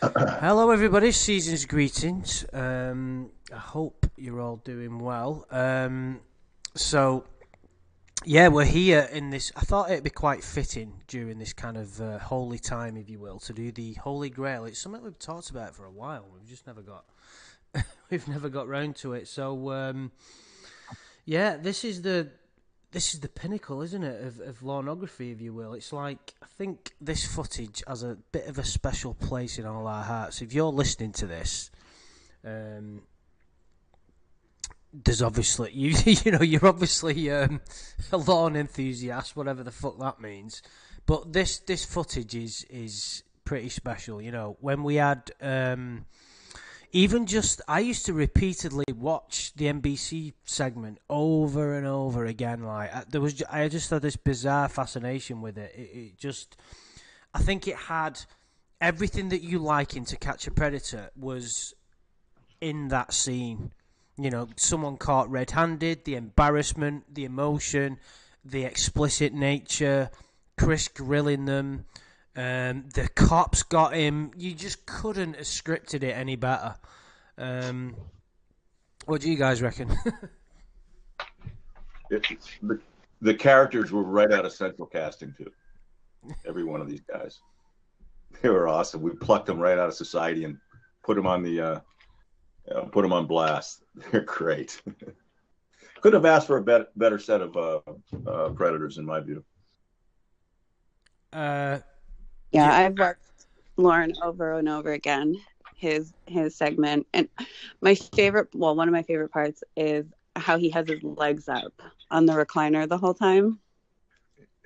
Hello, everybody. Season's greetings. I hope you're all doing well. So, yeah, we're here in this. I thought it'd be quite fitting during this kind of holy time, if you will, to do the Holy Grail. It's something we've talked about for a while. We've just never got we've never got round to it. So, yeah, this is the pinnacle, isn't it, of Lornography, if you will. It's like, I think this footage has a bit of a special place in all our hearts. If you're listening to this, there's obviously you're obviously a Lorne enthusiast, whatever the fuck that means. But this footage is pretty special. When we had even just, I used to repeatedly watch the NBC segment over and over again. Like I just had this bizarre fascination with it. It just, I think it had everything that you like in To Catch a Predator was in that scene. Someone caught red-handed, the embarrassment, the emotion, the explicit nature, Chris grilling them. The cops got him. You just couldn't have scripted it any better. What do you guys reckon? The characters were right out of Central Casting too. Every one of these guys, they were awesome. We plucked them right out of society and put them on put them on blast. They're great. Couldn't have asked for a better set of Predators, in my view. Yeah, I've watched Lorne over and over again, his segment. And one of my favorite parts is how he has his legs up on the recliner the whole time.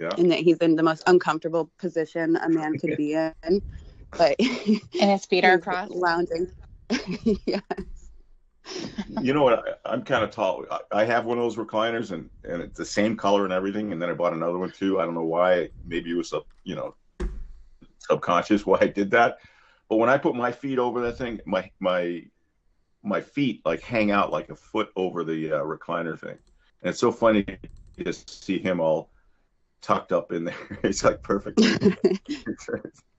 Yeah. And that he's in the most uncomfortable position a man could be in. But and his feet are crossed. Lounging. Yes. You know what? I'm kind of tall. I have one of those recliners, and it's the same color and everything. And then I bought another one too. I don't know why. Maybe it was subconscious why I did that. But when I put my feet over that thing, my feet like hang out like a foot over the recliner thing. And it's so funny to just see him all tucked up in there. It's like perfect.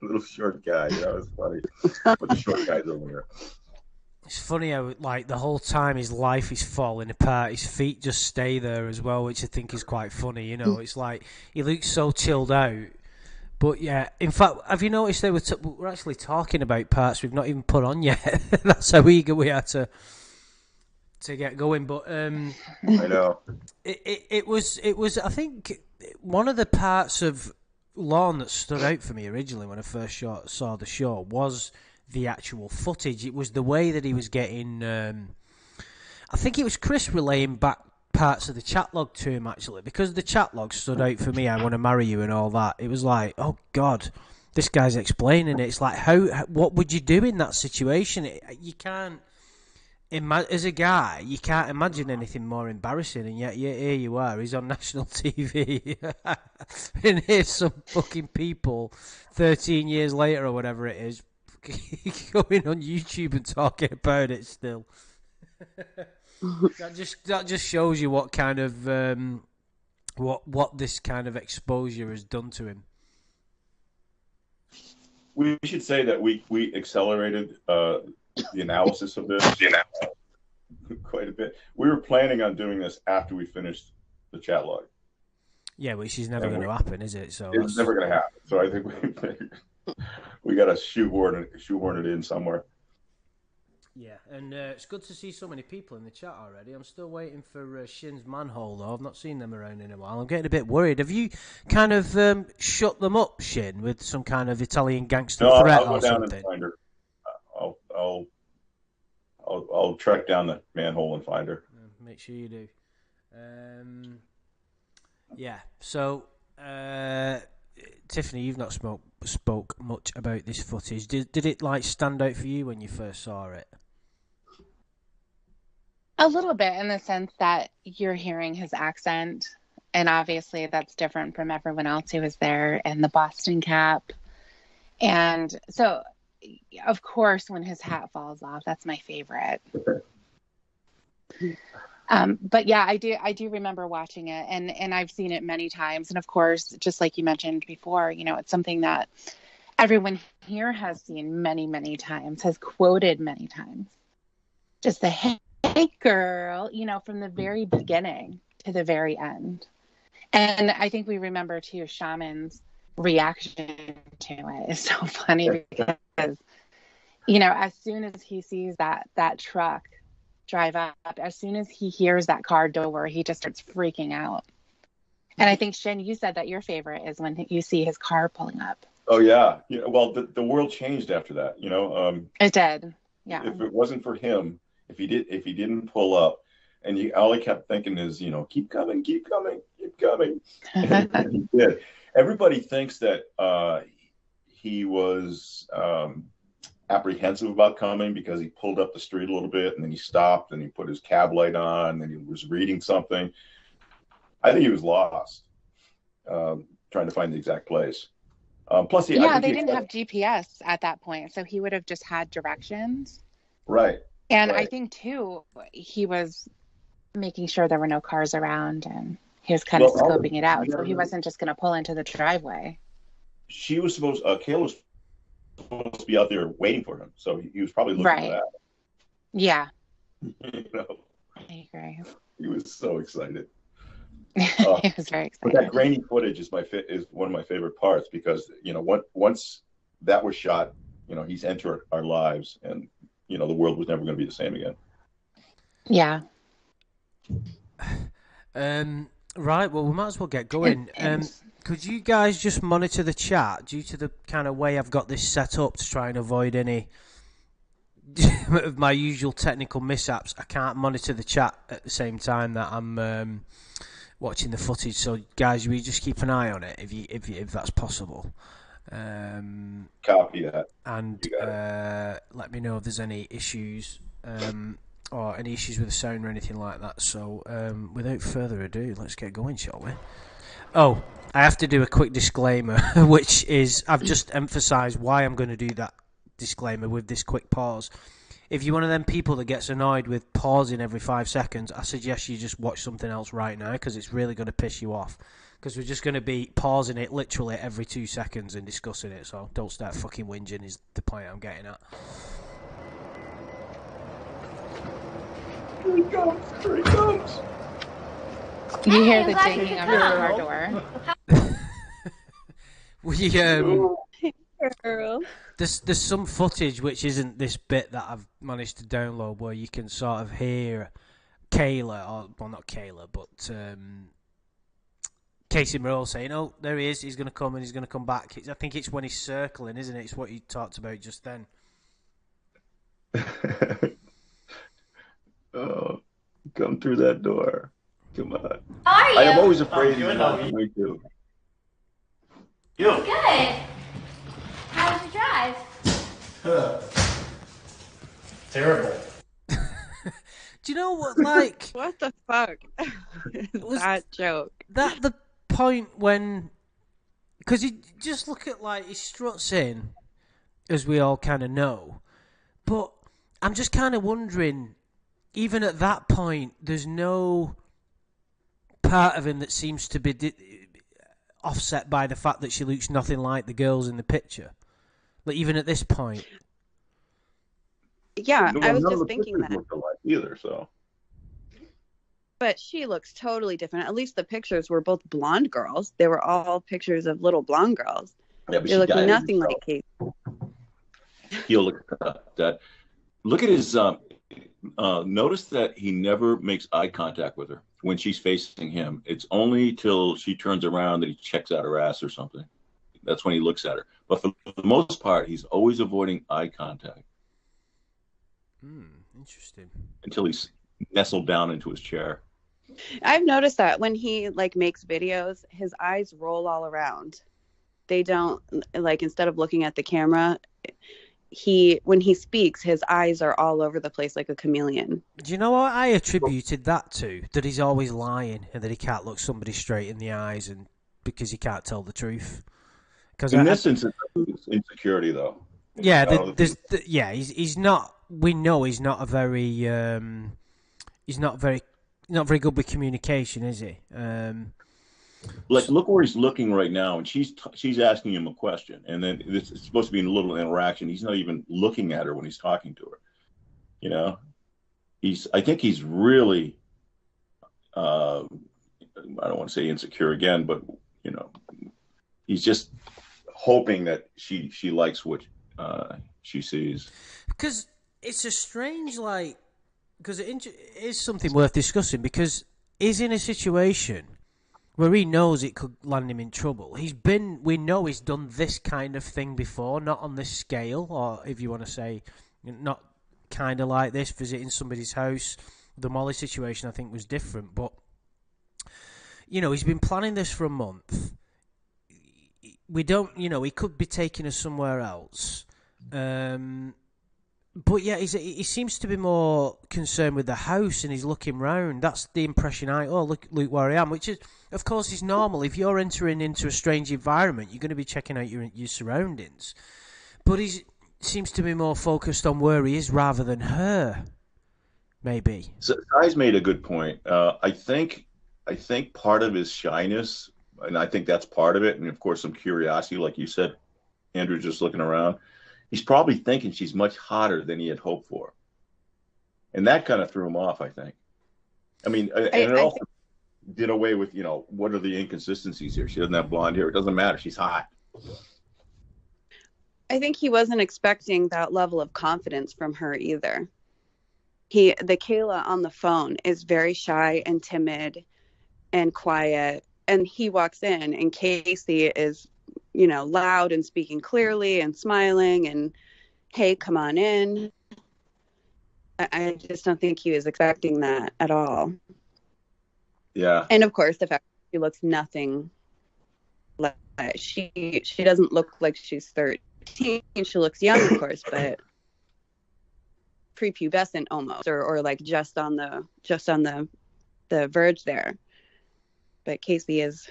Little short guy. It's funny. But the short guy's over there. It's funny how, like, the whole time his life is falling apart, his feet just stay there as well, which I think is quite funny. It's like he looks so chilled out. But yeah, in fact, have you noticed we're actually talking about parts we've not even put on yet? That's how eager we are to get going. But I know it was I think one of the parts of Lorne that stood out for me originally when I first saw the show was the actual footage. It was the way that he was getting. I think it was Chris relaying back parts of the chat log to him, actually, because the chat log stood out for me. I want to marry you and all that. It was like, oh God, this guy's explaining it. It's like, what would you do in that situation? You can't as a guy, you can't imagine anything more embarrassing, and yet here you are. He's on national TV, and here's some fucking people 13 years later or whatever it is going on YouTube and talking about it still. That just shows you what kind of what this kind of exposure has done to him. We should say that we accelerated the analysis of this quite a bit. We were planning on doing this after we finished the chat log. Yeah, which is never going to happen, is it? So it's never going to happen. So I think we got to shoehorn it in somewhere. Yeah, and it's good to see so many people in the chat already. I'm still waiting for Shin's manhole, though. I've not seen them around in a while. I'm getting a bit worried. Have you kind of shut them up, Shin, with some kind of Italian gangster threat I'll or go down something? And find her. I'll track down the manhole and find her. Make sure you do. Yeah. So, Tiffany, you've not spoke much about this footage. Did it like stand out for you when you first saw it? A little bit, in the sense that you're hearing his accent, and obviously that's different from everyone else who was there, and the Boston cap. And so, of course, when his hat falls off, that's my favorite. But yeah, I do remember watching it, and I've seen it many times. And of course, just like you mentioned before, it's something that everyone here has seen many, many times, has quoted many times. Just the hey girl, from the very beginning to the very end. And I think we remember too, Shaman's reaction to it is so funny because, as soon as he sees that truck drive up, as soon as he hears that car door, he just starts freaking out. And I think, Shin, you said that your favorite is when you see his car pulling up. Oh yeah. Well, the world changed after that. It did. Yeah. If it wasn't for him, if he didn't pull up, and all he kept thinking is, keep coming, keep coming, keep coming. And he did. Everybody thinks that he was apprehensive about coming because he pulled up the street a little bit and then he stopped and he put his cab light on and he was reading something. I think he was lost, trying to find the exact place. Plus, they didn't have GPS at that point, so he would have just had directions. Right. And right. I think too, he was making sure there were no cars around, and he was kind of scoping it out. So he wasn't just going to pull into the driveway. Kayla was supposed to be out there waiting for him, so he was probably looking for that. Yeah. I agree. He was so excited. He was very excited. But that grainy footage is one of my favorite parts because once that was shot, he's entered our lives, and the world was never going to be the same again. Yeah. Right. Well, we might as well get going. Could you guys just monitor the chat due to the kind of way I've got this set up to try and avoid any of my usual technical mishaps? I can't monitor the chat at the same time that I'm watching the footage. So, guys, we just keep an eye on it if that's possible. Copy that. And let me know if there's any issues or any issues with the sound or anything like that. So, without further ado, let's get going, shall we? Oh, I have to do a quick disclaimer, which is I've just emphasised why I'm going to do that disclaimer with this quick pause. If you're one of them people that gets annoyed with pausing every 5 seconds, I suggest you just watch something else right now because it's really going to piss you off. Because we're just going to be pausing it literally every 2 seconds and discussing it. So don't start fucking whinging is the point I'm getting at. Here he comes. Here he comes. You hear the dinging of the car door. There's some footage which isn't this bit that I've managed to download where you can sort of hear Kayla, not Kayla, but Casey Merle saying, "Oh, there he is. He's going to come and he's going to come back." I think it's when he's circling, isn't it? It's what you talked about just then. Oh, come through that door. Come on. How are you? I am always afraid of you. You. Good. How was your drive? Terrible. Do you know what, like... What the fuck? Was that joke? That the point when... Because you just look at, like, he struts in, as we all kind of know, but I'm just kind of wondering, even at that point, there's no part of him that seems to be offset by the fact that she looks nothing like the girls in the picture. Like, even at this point. Yeah, I was just thinking that. Look alike either, so. But she looks totally different. At least the pictures were both blonde girls. They were all pictures of little blonde girls. Yeah, but they look nothing like Kate. He'll look at that. Look at his. Notice that he never makes eye contact with her when she's facing him. It's only till she turns around that he checks out her ass or something. That's when he looks at her. But for the most part, he's always avoiding eye contact. Interesting. Until he's nestled down into his chair. I've noticed that when he makes videos, his eyes roll all around. They don't instead of looking at the camera, when he speaks, his eyes are all over the place like a chameleon. Do you know what I attributed that to? That he's always lying and that he can't look somebody straight in the eyes and because he can't tell the truth. In this instance, it's insecurity, though. Yeah, he's not. We know he's not a very. He's not very good with communication, is he? Like, look where he's looking right now, and she's asking him a question, and then it's supposed to be a little interaction. He's not even looking at her when he's talking to her. You know, I think he's really, I don't want to say insecure again, but you know, he's just hoping that she likes what she sees. Because it's a strange, like, because it is something worth discussing, because he's in a situation where he knows it could land him in trouble. We know he's done this kind of thing before, not on this scale, or if you want to say, not kind of like this, visiting somebody's house. The Molly situation, I think, was different, but, you know, he's been planning this for a month. We don't, you know, he could be taking us somewhere else. But yeah, he seems to be more concerned with the house, and he's looking round. That's the impression look where I am, which is, of course, is normal. If you're entering into a strange environment, you're going to be checking out your surroundings. But he seems to be more focused on where he is rather than her, maybe. So Guy's made a good point. I think part of his shyness, and I think that's part of it, and of course some curiosity, like you said, Andrew, just looking around. He's probably thinking she's much hotter than he had hoped for. And that kind of threw him off, I think. I mean, and it also did away with, you know, what are the inconsistencies here? She doesn't have blonde hair. It doesn't matter. She's hot. I think he wasn't expecting that level of confidence from her either. The Kayla on the phone is very shy and timid and quiet. And he walks in, and Casey is, you know, loud and speaking clearly and smiling and, hey, come on in. I just don't think he was expecting that at all. Yeah. And of course, the fact that she looks nothing like she doesn't look like she's 13. She looks young, of course, but prepubescent almost, or like just on the verge there. But Casey is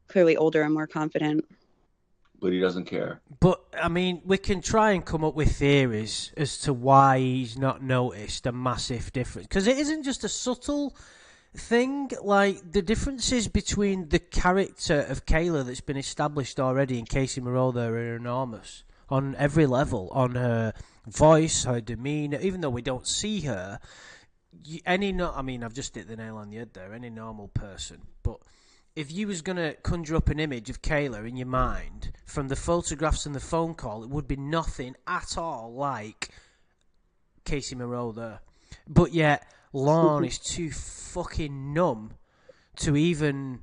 clearly older and more confident. But he doesn't care. But, I mean, we can try and come up with theories as to why he's not noticed a massive difference. Because it isn't just a subtle thing. Like, the differences between the character of Kayla that's been established already in Casey Marotha are enormous. On every level. On her voice, her demeanour. Even though we don't see her, I've just hit the nail on the head there. Any normal person. But if you was going to conjure up an image of Kayla in your mind, from the photographs and the phone call, it would be nothing at all like Casey Marotha. But yet, Lorne is too fucking numb to even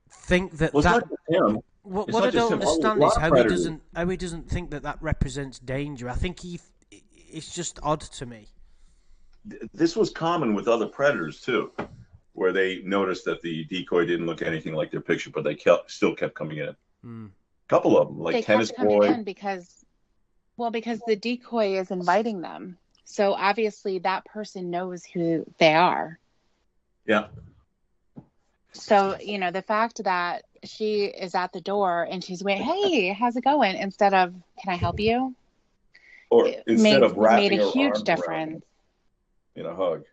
think that Well, that... it's not just him. What I don't understand is how he doesn't think that represents danger. I think it's just odd to me. This was common with other predators, too, where they noticed that the decoy didn't look anything like their picture, but they still kept coming in. A couple of them, like they Tennis kept coming Boy. in because the decoy is inviting them. So obviously that person knows who they are. Yeah. So, you know, the fact that she is at the door and she's waiting, hey, how's it going? Instead of, can I help you? Or instead of wrapping made a her huge arms difference in a hug.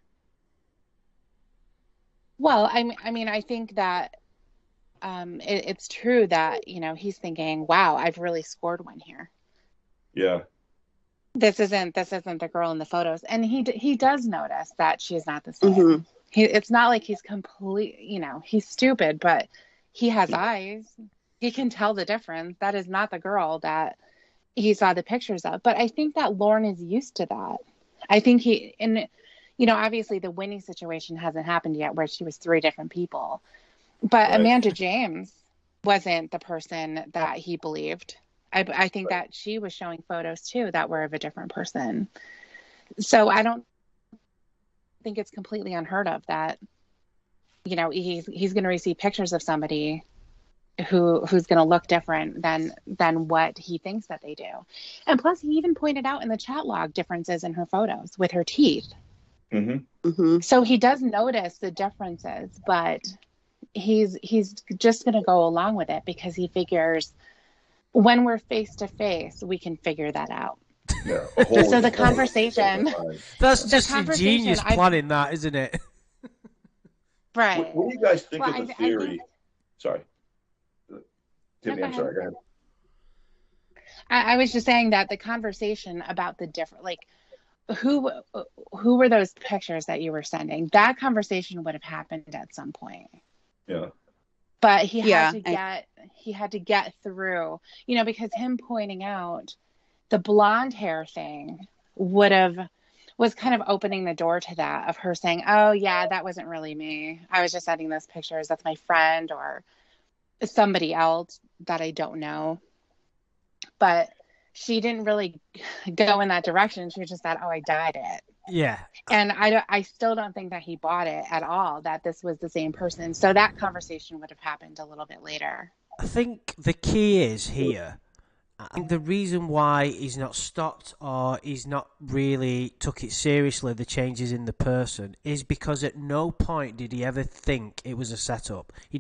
Well, I mean, I think that it's true that, you know, he's thinking, wow, I've really scored one here. Yeah. This isn't the girl in the photos. And he does notice that she's not the same. Mm-hmm. It's not like he's he's stupid, but he has eyes. He can tell the difference. That is not the girl that he saw the pictures of. But I think that Lorne is used to that. I think obviously the Winnie situation hasn't happened yet where she was 3 different people. But Right. Amanda James wasn't the person that he believed. I think that she was showing photos too that were of a different person. So I don't think it's completely unheard of that, you know, he's going to receive pictures of somebody who's going to look different than what he thinks that they do. And plus, he even pointed out in the chat log differences in her photos with her teeth. Mm-hmm. Mm-hmm. So he does notice the differences, but he's just going to go along with it because he figures when we're face to face, we can figure that out. Yeah. So the conversation. That's The just a conversation, genius planning, that, isn't it? Right. What do you guys think Well, of the I theory? think- Sorry. Tiffany, go I'm sorry. Go ahead. I was just saying that the conversation about the different, like, who were those pictures that you were sending? That conversation would have happened at some point. Yeah. But he had to get through, because him pointing out the blonde hair thing was kind of opening the door to that, of her saying, oh yeah, that wasn't really me. I was just sending those pictures. That's my friend or somebody else that I don't know. But she didn't really go in that direction. She just said, oh, I dyed it. Yeah. And I still don't think that he bought it at all, that this was the same person. So that conversation would have happened a little bit later. I think the key is here. I think the reason why he's not stopped or he's not really took it seriously, the changes in the person, is because at no point did he ever think it was a setup. He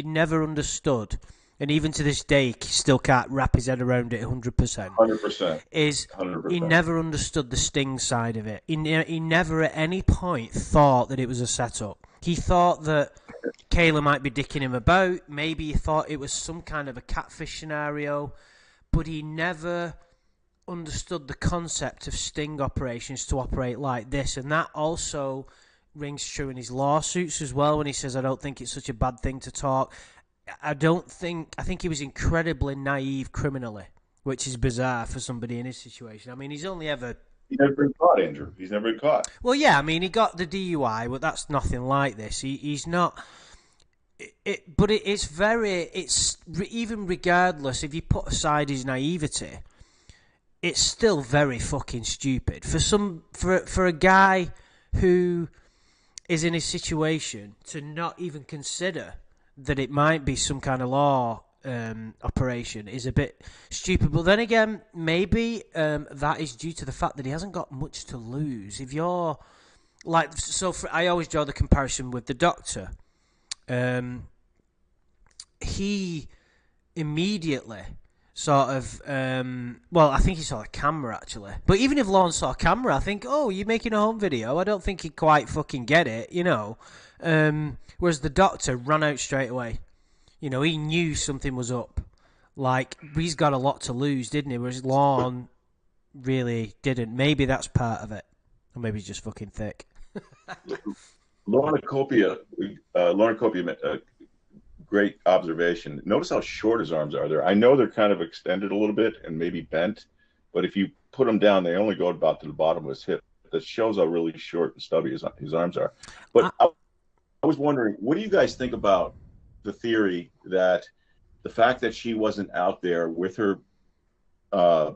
never understood. And even to this day, he still can't wrap his head around it 100%. 100%. 100%. He never understood the Sting side of it. He never at any point thought that it was a setup. He thought that Kayla might be dicking him about. Maybe he thought it was some kind of a catfish scenario. But he never understood the concept of sting operations to operate like this. And that also rings true in his lawsuits as well, when he says, I don't think it's such a bad thing to talk. I think he was incredibly naive criminally, which is bizarre for somebody in his situation. I mean, he's never been caught, Andrew. He's never been caught. Well, yeah, I mean, he got the DUI, but that's nothing like this. He's not... It's even regardless, if you put aside his naivety, it's still very fucking stupid for a guy who is in his situation to not even consider that it might be some kind of law operation is a bit stupid. But then again, maybe that is due to the fact that he hasn't got much to lose. If you're I always draw the comparison with the Doctor. He immediately sort of, I think he saw a camera actually. But even if Lorne saw a camera, I think, oh, you're making a home video. I don't think he'd quite fucking get it, Whereas the Doctor ran out straight away. He knew something was up. Like, he's got a lot to lose, didn't he? Whereas Lorne really didn't. Maybe that's part of it. Or maybe he's just fucking thick. Lorne Copia, great observation. Notice how short his arms are there. I know they're kind of extended a little bit and maybe bent, but if you put them down, they only go about to the bottom of his hip. That shows how really short and stubby his arms are. But I was wondering, what do you guys think about the theory that the fact that she wasn't out there with her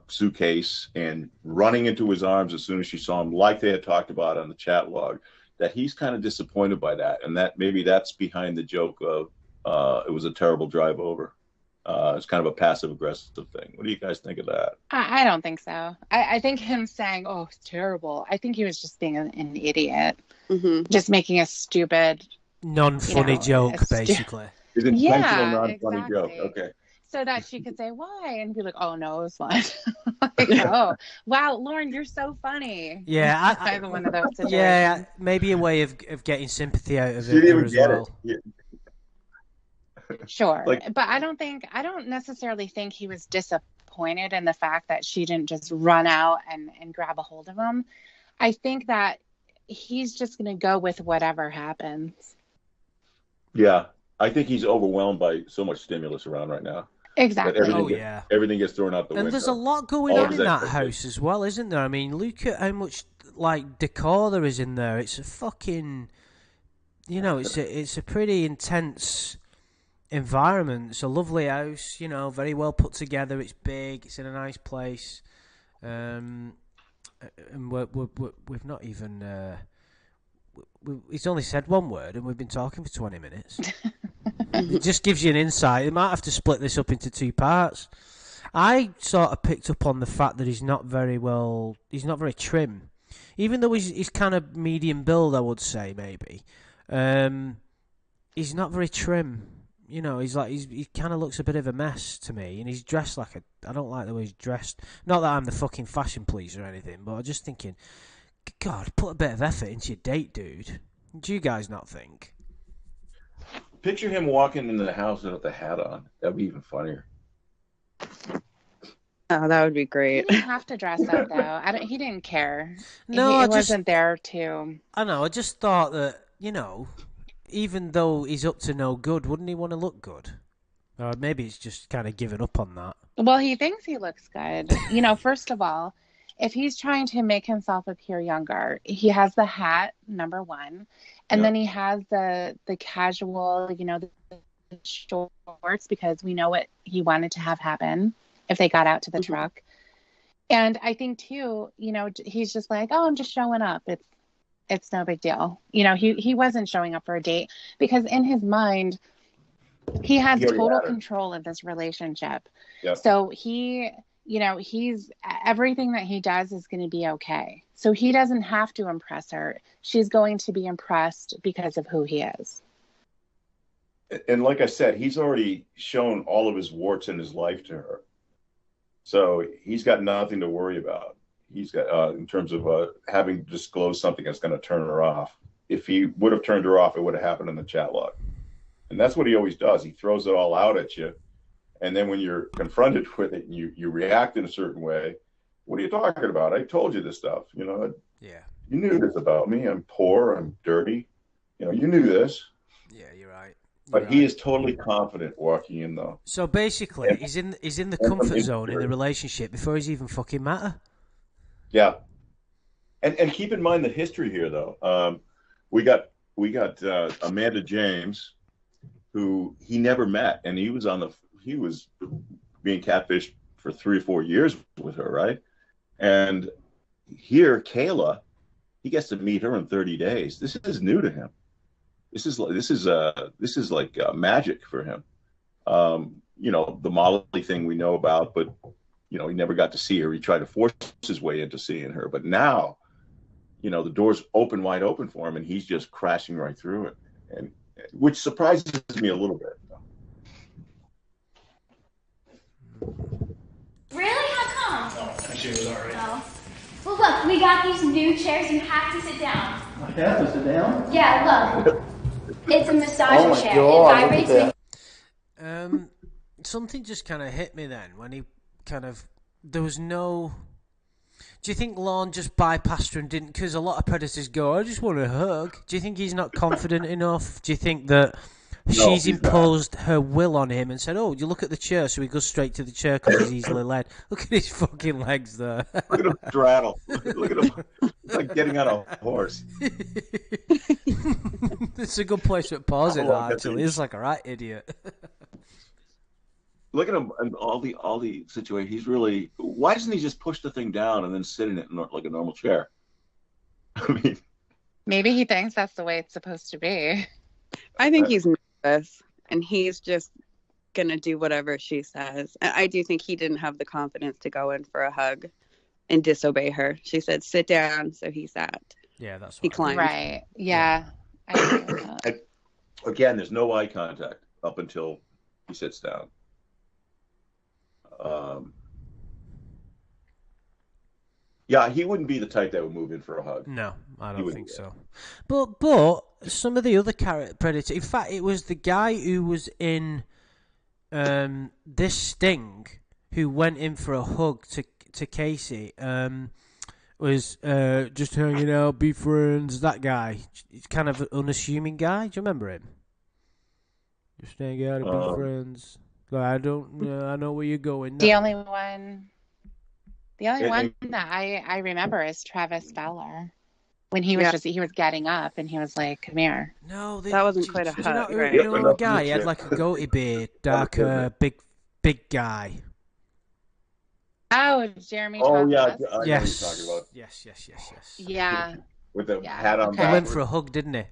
suitcase and running into his arms as soon as she saw him, like they had talked about on the chat log, that he's kind of disappointed by that, and that maybe that's behind the joke of it was a terrible drive over. It's kind of a passive-aggressive thing. What do you guys think of that? I don't think so. I think him saying, oh, it's terrible, I think he was just being an idiot. Mm-hmm. Just making a stupid... non-funny joke, basically. It's an intentional non-funny joke. Okay. So that she could say, why? And be like, oh, no, it was fun. Oh, wow, Lorne, you're so funny. Yeah. I have one of those situations. Yeah, maybe a way of getting sympathy out of it as well. Yeah. Sure. But I don't necessarily think he was disappointed in the fact that she didn't just run out and grab a hold of him. I think that he's just going to go with whatever happens. Yeah. I think he's overwhelmed by so much stimulus around right now. Exactly. Everything gets thrown out the window. And there's a lot going on in that house as well, isn't there? I mean, look at how much decor there is in there. It's a fucking, it's a pretty intense environment. It's a lovely house, very well put together. It's big. It's in a nice place, and we've not even. He's only said one word, and we've been talking for 20 minutes. It just gives you an insight. They might have to split this up into two parts. I sort of picked up on the fact that he's not very trim. Even though he's kind of medium build, I would say, maybe. He's not very trim. He kind of looks a bit of a mess to me, and he's dressed like I don't like the way he's dressed. Not that I'm the fucking fashion police or anything, but I'm just thinking, God, put a bit of effort into your date, dude. Do you guys not think? Picture him walking into the house with the hat on. That'd be even funnier. Oh, that would be He great. didn't have to dress up though. He didn't care. No, He wasn't there to. I know. I just thought that even though he's up to no good, wouldn't he want to look good? Or maybe he's just kind of given up on that. Well, he thinks he looks good. First of all, if he's trying to make himself appear younger, he has the hat, number one, and then he has the casual, the shorts, because we know what he wanted to have happen if they got out to the truck. And I think too, he's just like, oh, I'm just showing up. It's no big deal. He wasn't showing up for a date because in his mind, he has total control of this relationship. Yep. So he's everything that he does is going to be okay. So he doesn't have to impress her. She's going to be impressed because of who he is. And like I said, he's already shown all of his warts in his life to her. So he's got nothing to worry about. He's got, in terms of having disclosed something that's going to turn her off. If he would have turned her off, it would have happened in the chat log. And that's what he always does. He throws it all out at you. And then when you're confronted with it and you react in a certain way, what are you talking about? I told you this stuff. Yeah. You knew this about me. I'm poor. I'm dirty. You knew this. Yeah, you're right. But he is totally confident walking in, though. So basically, he's in the comfort zone in the relationship before he's even fucking met her. Yeah. And keep in mind the history here, though. We got Amanda James, who he never met, and he was being catfished for 3 or 4 years with her, right? And here, Kayla, he gets to meet her in 30 days. This is new to him. This is like magic for him. The Molly thing we know about, but he never got to see her. He tried to force his way into seeing her, but now, the door's wide open for him, and he's just crashing right through it, and which surprises me a little bit. Really? How come? No, she was already. Oh. Well, look, we got these new chairs. You have to sit down. I have to sit down? Yeah, look. It's a massage chair. God, It vibrates when Something just kind of hit me then when he there was no. Do you think Lorne just bypassed her and didn't? Because a lot of predators go, I just want a hug. Do you think he's not confident enough? Do you think that she's imposed her will on him and said, oh, you look at the chair, so he goes straight to the chair because he's easily led? Look at his fucking legs there. Look at him straddle. Look at him. It's like getting on a horse. It's a good place to pause it, actually. He's like a right idiot. Look at him and all the situation. He's really. Why doesn't he just push the thing down and then sit in it like a normal chair? I mean, maybe he thinks that's the way it's supposed to be. I think he's nervous, and he's just gonna do whatever she says. And I do think he didn't have the confidence to go in for a hug and disobey her. She said, "Sit down," so he sat. Yeah, that's what he climbed. Right? Yeah. I agree with that. Again, there's no eye contact up until he sits down. Yeah, he wouldn't be the type that would move in for a hug. No, I don't think so. But some of the other predators. In fact, it was the guy who was in this sting who went in for a hug to Casey. Was just hanging out, be friends. That guy, he's kind of an unassuming guy. Do you remember him? Just hang out and be friends. I know where you're going. The only one that I remember is Travis Fowler. When he was he was getting up and he was like, "Come here." No, that wasn't quite a hug. You know, a guy. He had like a goatee beard, dark, big guy. Oh, it was Jeremy. Oh yeah, Thomas. I know what you're talking about. Yes. Yeah. With the hat on. He went for a hug, didn't he?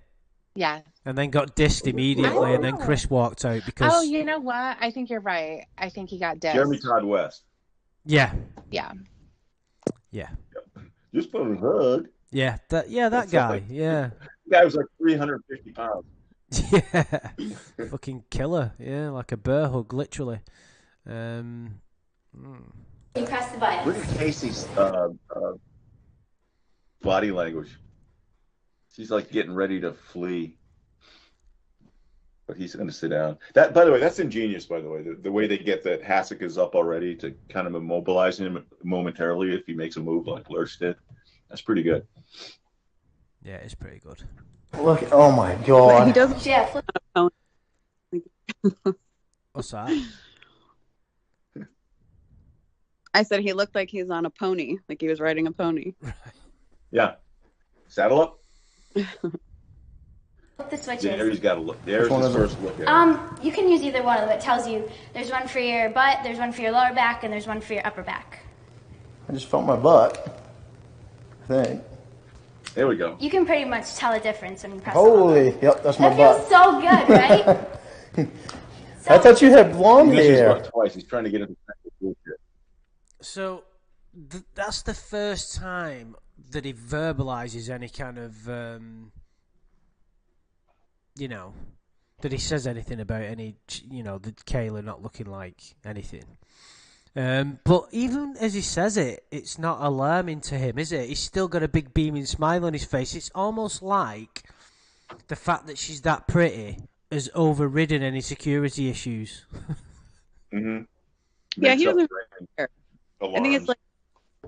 Yeah. And then got dissed immediately, and then Chris walked out because. Oh, you know what? I think you're right. I think he got dissed. Jeremy Todd West. Yeah. Yeah. Just put a hug. Yeah, that guy. Yeah. The guy was like 350 pounds. Yeah. Fucking killer. Yeah, like a bear hug, literally. you press the button. Look at Casey's body language. She's like getting ready to flee. but he's going to sit down. That, by the way, that's ingenious. By the way, the way they get that Hasek is up already to kind of immobilize him momentarily if he makes a move like Lurch did. That's pretty good. Yeah, it's pretty good. Look, oh my god. He doesn't. Yeah, flip. What's that? I said he looked like he's on a pony, like he was riding a pony. Yeah. Saddle up. The switches. There's got to look. There's his first look at it. You can use either one of them. It tells you there's one for your butt, there's one for your lower back, and there's one for your upper back. I just felt my butt. I think. There we go. You can pretty much tell a difference when you press Holy, on. yep, that's my That butt. feels so good, right? I thought you had blonde He uses his hair. butt twice. He's trying to get into bullshit. So that's the first time that he verbalizes any kind of, you know, that he says anything about any, you know, the Kayla not looking like anything. But even as he says it, it's not alarming to him, is it? He's still got a big beaming smile on his face. It's almost like the fact that she's that pretty has overridden any security issues. Mm-hmm. Yeah, he doesn't care. I think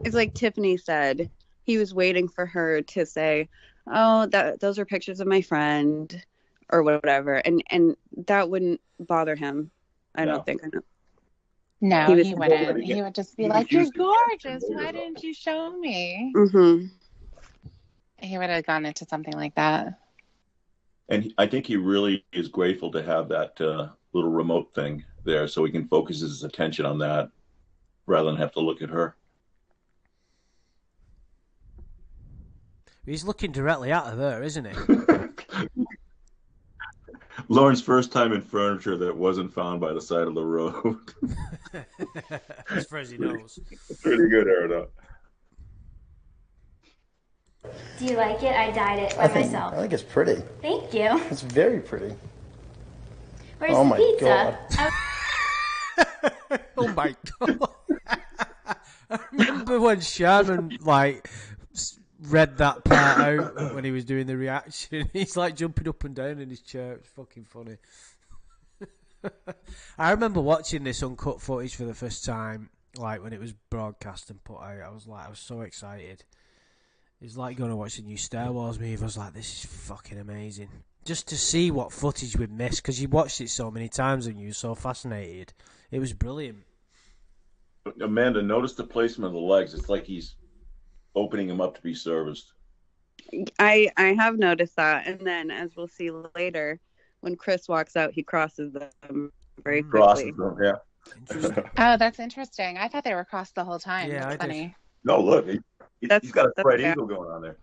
it's like Tiffany said. He was waiting for her to say, "Oh, those are pictures of my friend," or whatever, and that wouldn't bother him. I don't think. I know. No, he wouldn't. He would just be like, "You're gorgeous. Why didn't you show me?" Mm-hmm. He would have gone into something like that. And I think he really is grateful to have that little remote thing there, so he can focus his attention on that rather than have to look at her. He's looking directly at her there, isn't he? Lauren's first time in furniture that wasn't found by the side of the road. As far as he knows. Pretty good, Erdo. Do you like it? I dyed it by myself. I think it's pretty. Thank you. It's very pretty. Where's Oh the my pizza? God. Oh my god! I remember when Sherman read that part out when he was doing the reaction. He's like jumping up and down in his chair. It's fucking funny. I remember watching this uncut footage for the first time, like when it was broadcast and put out. I was so excited. It's like going to watch the new Star Wars movie. I was like, this is fucking amazing. Just to see what footage we'd missed, because you watched it so many times and you were so fascinated. It was brilliant. Amanda, notice the placement of the legs. It's like he's opening them up to be serviced. I have noticed that, and then as we'll see later, when Chris walks out, he crosses them very quickly. Crosses them, yeah. Oh, that's interesting. I thought they were crossed the whole time. Yeah, That's I funny. did. No, look, he's got a spread yeah. eagle going on there.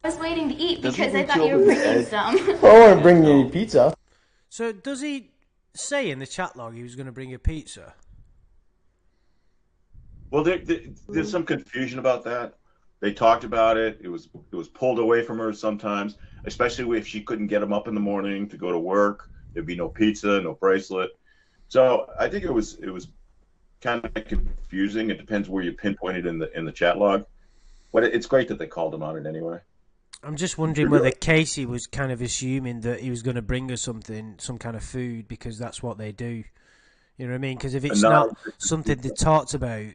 I was waiting to eat because I thought you were bringing some. I want to bring you any pizza. So does he say in the chat log he was going to bring a pizza? Well, there's some confusion about that. They talked about it. It was pulled away from her sometimes, especially if she couldn't get him up in the morning to go to work. There'd be no pizza, no bracelet. So I think it was kind of confusing. It depends where you pinpointed in the chat log, but it's great that they called him on it anyway. I'm just wondering whether Casey was kind of assuming that he was going to bring her something, some kind of food, because that's what they do. You know what I mean? Because if it's not something they talked about,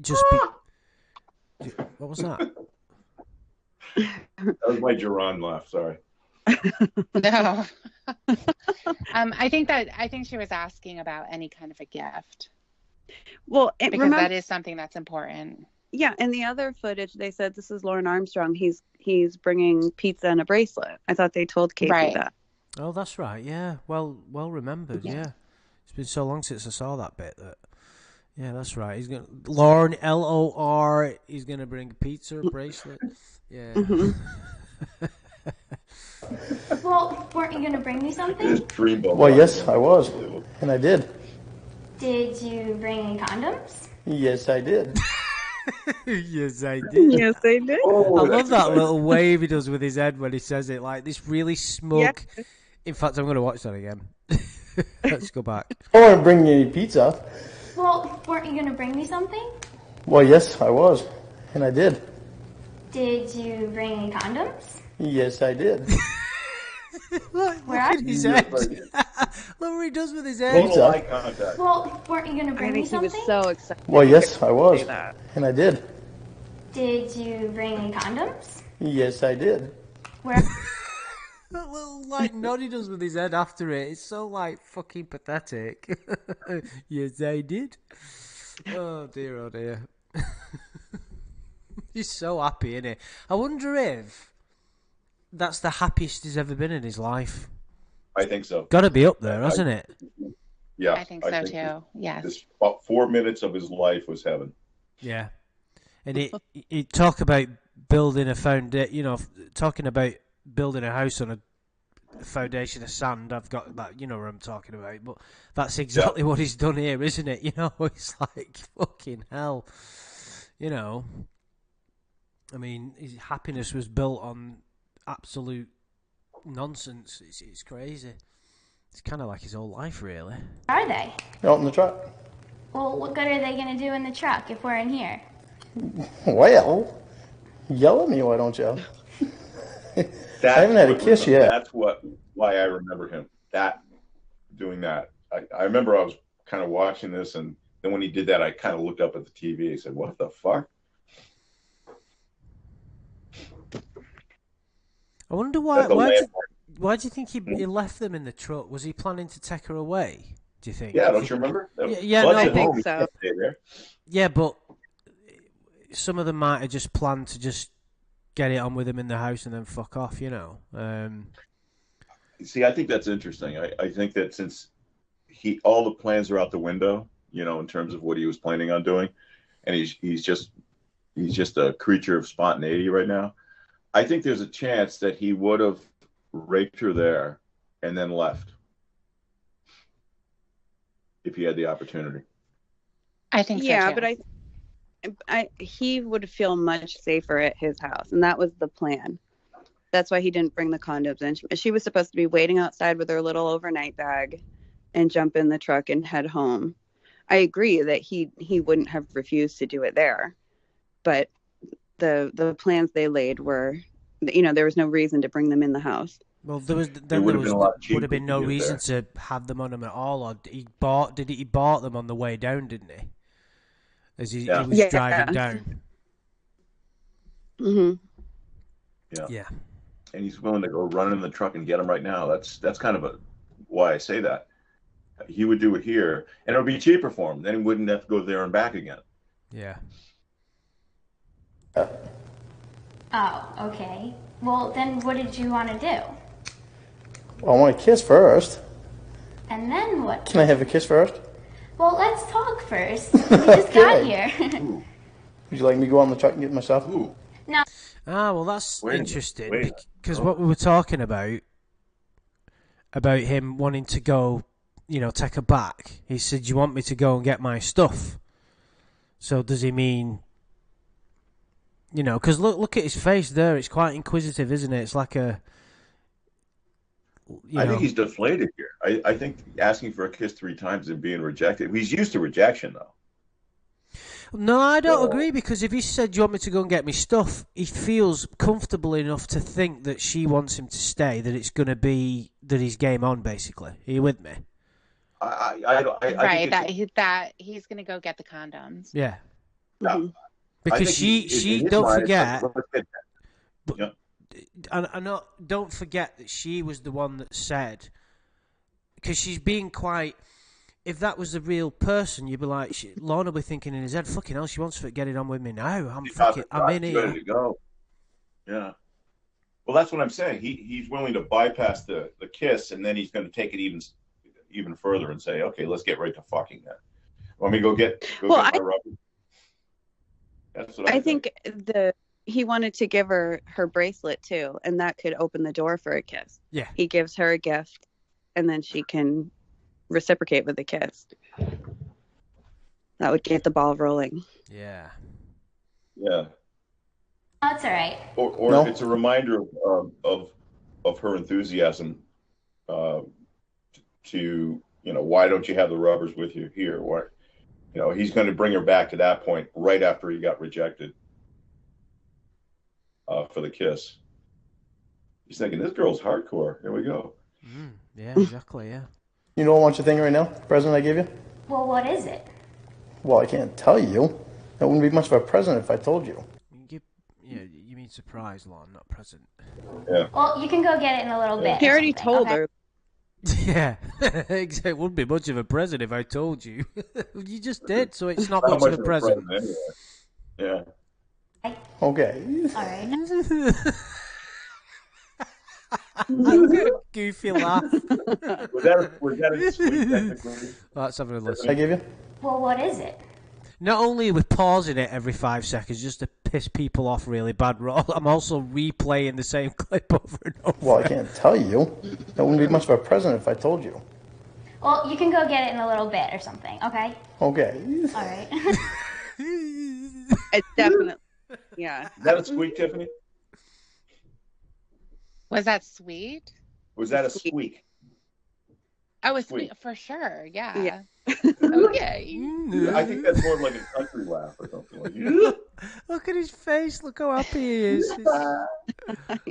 just be... What was that? That was my Geron laugh. Sorry. No. I think she was asking about any kind of a gift. Well, because that is something that's important. Yeah, in the other footage, they said this is Lauren Armstrong. He's bringing pizza and a bracelet. I thought they told Casey that. Oh, that's right. Yeah, well remembered. Yeah, it's been so long since I saw that bit. Yeah, that's right. He's gonna Lorne LOR. He's gonna bring a pizza, a bracelet. Yeah. Mm-hmm. Well, weren't you going to bring me something? Well, yes, I was, and I did. Did you bring any condoms? Yes, I did. Yes, I did. Yes, I did. I love that little wave he does with his head when he says it, like this really smug. Yeah. In fact, I'm going to watch that again. Let's go back. I want to bring you any pizza. Well, weren't you going to bring me something? Well, yes, I was, and I did. Did you bring any condoms? Yes, I did. Look Where at are his you? head. Look what he does with his head. Total eye contact. Well, weren't you gonna I bring me think he was something? so excited. Well, to yes, hear I you was. say that. And I did. Did you bring condoms? Yes, I did. Where? That little like nod he does with his head after it. It's so like fucking pathetic. Yes, I did. Oh dear, oh dear. He's so happy, isn't he? I wonder if that's the happiest he's ever been in his life. I think so. Got to be up there, hasn't it? Yeah, I think so too. Yes. This about 4 minutes of his life was heaven. Yeah. And he talk about building a foundation, talking about building a house on a foundation of sand. I've got that, you know what I'm talking about. But that's exactly what he's done here, isn't it? It's like fucking hell. I mean, his happiness was built on absolute nonsense. It's crazy. It's kind of like his whole life, really. Are they? Out in the truck. Well, what good are they gonna do in the truck if we're in here? Well, yell at me, why don't you? I haven't had a kiss yet. That's why I remember him. Doing that. I remember I was kind of watching this, and then when he did that, I kind of looked up at the TV. I said, "What the fuck?" I wonder why. Why do you think he left them in the truck? Was he planning to take her away? Do you think? Yeah, don't you remember? Yeah, no, I think so. Yeah, but some of them might have just planned to just get it on with him in the house and then fuck off. See, I think that's interesting. I think that since all the plans are out the window, in terms of what he was planning on doing, and he's just a creature of spontaneity right now. I think there's a chance that he would have raped her there and then left if he had the opportunity. I think so Yeah, too. but he would feel much safer at his house, and that was the plan. That's why he didn't bring the condoms in. She was supposed to be waiting outside with her little overnight bag and jump in the truck and head home. I agree that he wouldn't have refused to do it there, but the plans they laid were, there was no reason to bring them in the house. Well, there would have been no reason to have them on him at all. Or he bought them on the way down, didn't he? As he was driving down. Mm-hmm. Yeah. And he's willing to go run in the truck and get them right now. That's kind of why I say that. He would do it here, and it would be cheaper for him. Then he wouldn't have to go there and back again. Yeah. Oh, okay. Well, then what did you want to do? Well, I want to kiss first. And then what? Can I have a kiss first? Well, let's talk first. We just got here. Would you like me to go on the truck and get myself? Ooh. No. Ah, well, that's interesting wait. because what we were talking about him wanting to go, take her back. He said, "You want me to go and get my stuff?" So does he mean, because look at his face there. It's quite inquisitive, isn't it? It's like a. I think he's deflated here. I think asking for a kiss 3 times and being rejected. He's used to rejection, though. No, I don't agree, because if he said, "Do you want me to go and get me stuff?" he feels comfortable enough to think that she wants him to stay, that it's going to be that he's game on, basically. Are you with me? Right, that he's going to go get the condoms. Yeah. Mm-hmm. Because she don't forget. And don't forget that she was the one that said, because she's being quite. If that was a real person, you'd be like, Lorne will be thinking in his head, "Fucking hell, she wants to get it on with me now. I'm in here." Ready to go. Yeah. Well, that's what I'm saying. He's willing to bypass the kiss, and then he's going to take it even further and say, "Okay, let's get right to fucking then. Want me to go get my rubber?" That's what I think. He wanted to give her bracelet too, and that could open the door for a kiss. Yeah. He gives her a gift, and then she can reciprocate with a kiss. That would get the ball rolling. Yeah. Yeah. That's all right. Or No. It's a reminder of her enthusiasm to why don't you have the rubbers with you here? What he's going to bring her back to that point right after he got rejected for the kiss. He's thinking, this girl's hardcore. Here we go. Yeah, exactly, yeah. You know what I want you thinking right now? The present I gave you? Well, what is it? Well, I can't tell you. That wouldn't be much of a present if I told you. You mean surprise, Lorne, not present. Yeah. Well, you can go get it in a little bit. He or already something, told okay? her. Yeah, it wouldn't be much of a present if I told you. You just did, so it's not Not much of a present. anyway. Yeah. Okay. All right. Goofy laugh. Was that a sweet technically? Let's have a listen. I gave you? Well, what is it? Not only are we pausing it every 5 seconds just to piss people off really bad, I'm also replaying the same clip over and over. Well, I can't tell you. That wouldn't be much of a present if I told you. Well, you can go get it in a little bit or something, okay? Okay. All right. It's definitely, yeah. Is that a squeak, Tiffany? Was that sweet? Was that a squeak? Oh, it's Sweet. sweet for sure. Yeah. Yeah. Okay. I think that's more like a country laugh or something. Like, Look at his face. Look how happy he is.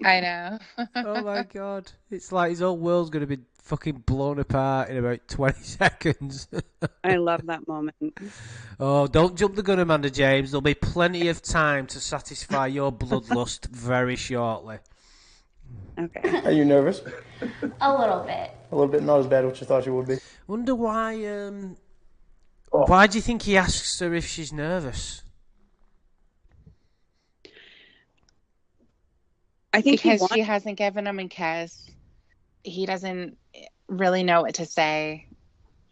I know. Oh my god. It's like his whole world's going to be fucking blown apart in about 20 seconds. I love that moment. Oh, don't jump the gun, Amanda James. There'll be plenty of time to satisfy your bloodlust very shortly. Okay. Are you nervous? A little bit. A little bit, not as bad as you thought you would be. Wonder why, why do you think he asks her if she's nervous? I think Because she hasn't given him a kiss. He doesn't really know what to say.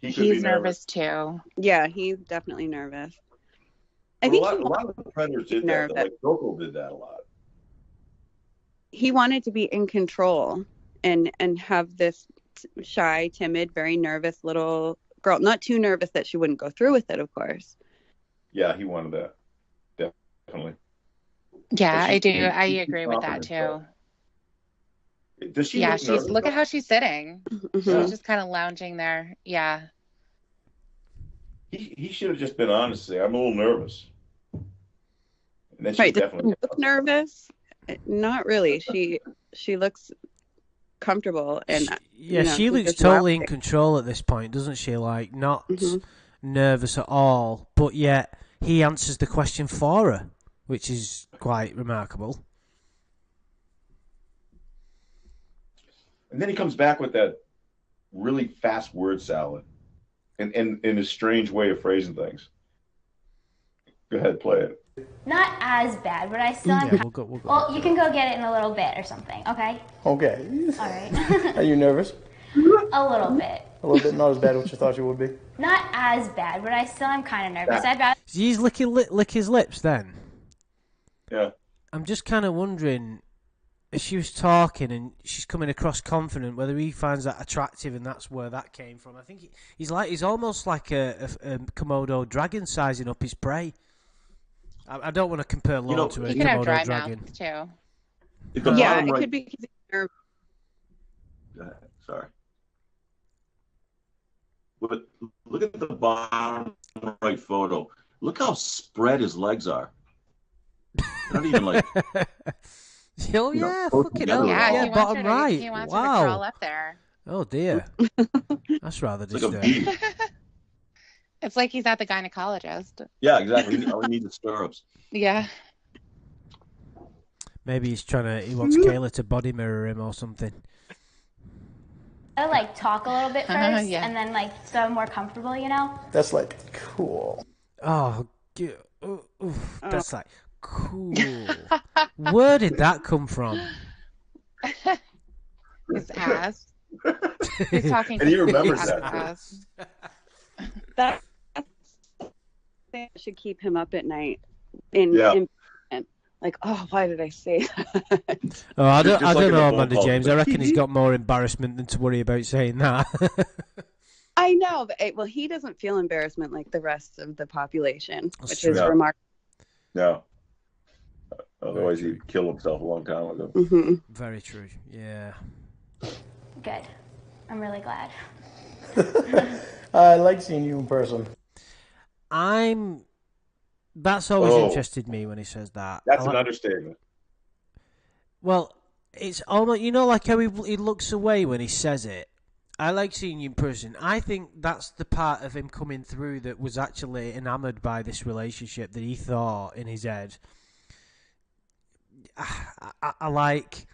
He's nervous too. Yeah, he's definitely nervous. a lot of the Predators did that. Like Coco did that a lot. He wanted to be in control and have this shy, timid, very nervous little girl. Not too nervous that she wouldn't go through with it, of course. Yeah, he wanted that. Definitely. Yeah, I do. I agree with that too. Does she? Yeah, look at how she's sitting. Mm-hmm. She's just kind of lounging there. Yeah. He should have just been honest and say, I'm a little nervous. And then she Right, does definitely she look nervous? Not really. She looks comfortable and she looks totally in control at this point, doesn't she? Like not nervous at all, but yet he answers the question for her, which is quite remarkable. And then he comes back with that really fast word salad and in a strange way of phrasing things. Go ahead, play it. Not as bad, but I still am. Yeah, we'll go. Well, you can go get it in a little bit or something, okay? Okay. All right. Are you nervous? A little bit. A little bit, not as bad as you thought you would be. Not as bad, but I still am kind of nervous. I'd rather. He's lick his lips then. Yeah. I'm just kind of wondering, if she was talking and she's coming across confident, whether he finds that attractive and that's where that came from. I think he's almost like a Komodo dragon sizing up his prey. I don't want to compare Lorne to a he can have Komodo dry dragon. mouth too. At the Yeah, bottom it right, could be because he's nervous. Go ahead. Sorry. But look at the bottom right photo. Look how spread his legs are. Not even like. Oh yeah, both fucking together. hell. Yeah, Yeah, he bottom right. He wants her to crawl Wow. up there. Oh dear. That's rather Like a disturbing. bee. It's like he's at the gynecologist. Yeah, exactly. All he needs is stirrups. Yeah. Maybe he wants Kayla to body mirror him or something. I like talk a little bit first, Yeah. and then like so I'm more comfortable, you know. That's like cool. Oh, that's like cool. Where did that come from? His ass. He's talking. And he remembers his that. ass. That should keep him up at night. Like, oh, why did I say that? Oh, I don't Just like in know, the Amanda phone James. call. I reckon he's got more embarrassment than to worry about saying that. I know, but he doesn't feel embarrassment like the rest of the population, which true. is Yeah. remarkable. No. Otherwise, he'd kill himself a long time ago. Mm-hmm. Very true. Yeah. Good. I'm really glad. I like seeing you in person. That's always interested me when he says that. That's an understatement. Well, it's almost, like how he looks away when he says it. I like seeing you in person. I think that's the part of him coming through that was actually enamored by this relationship, that he thought in his head. I like.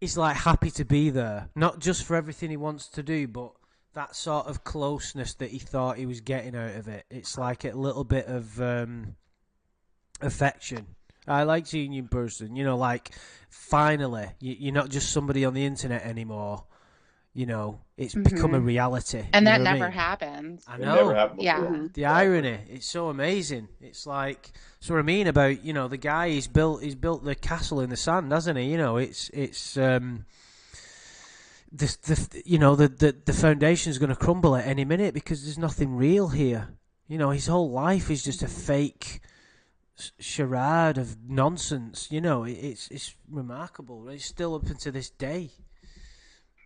He's like happy to be there, not just for everything he wants to do, but that sort of closeness that he thought he was getting out of it. It's like a little bit of affection. I like seeing you in person. Like finally, you're not just somebody on the internet anymore. It's become a reality. And that what never I mean? happens. I It know. never happened Yeah. before. The irony, it's so amazing. It's like, that's what I mean about, the guy, he's built the castle in the sand, hasn't he? The foundation's going to crumble at any minute because there's nothing real here. His whole life is just a fake charade of nonsense. It's remarkable. It's still up until this day.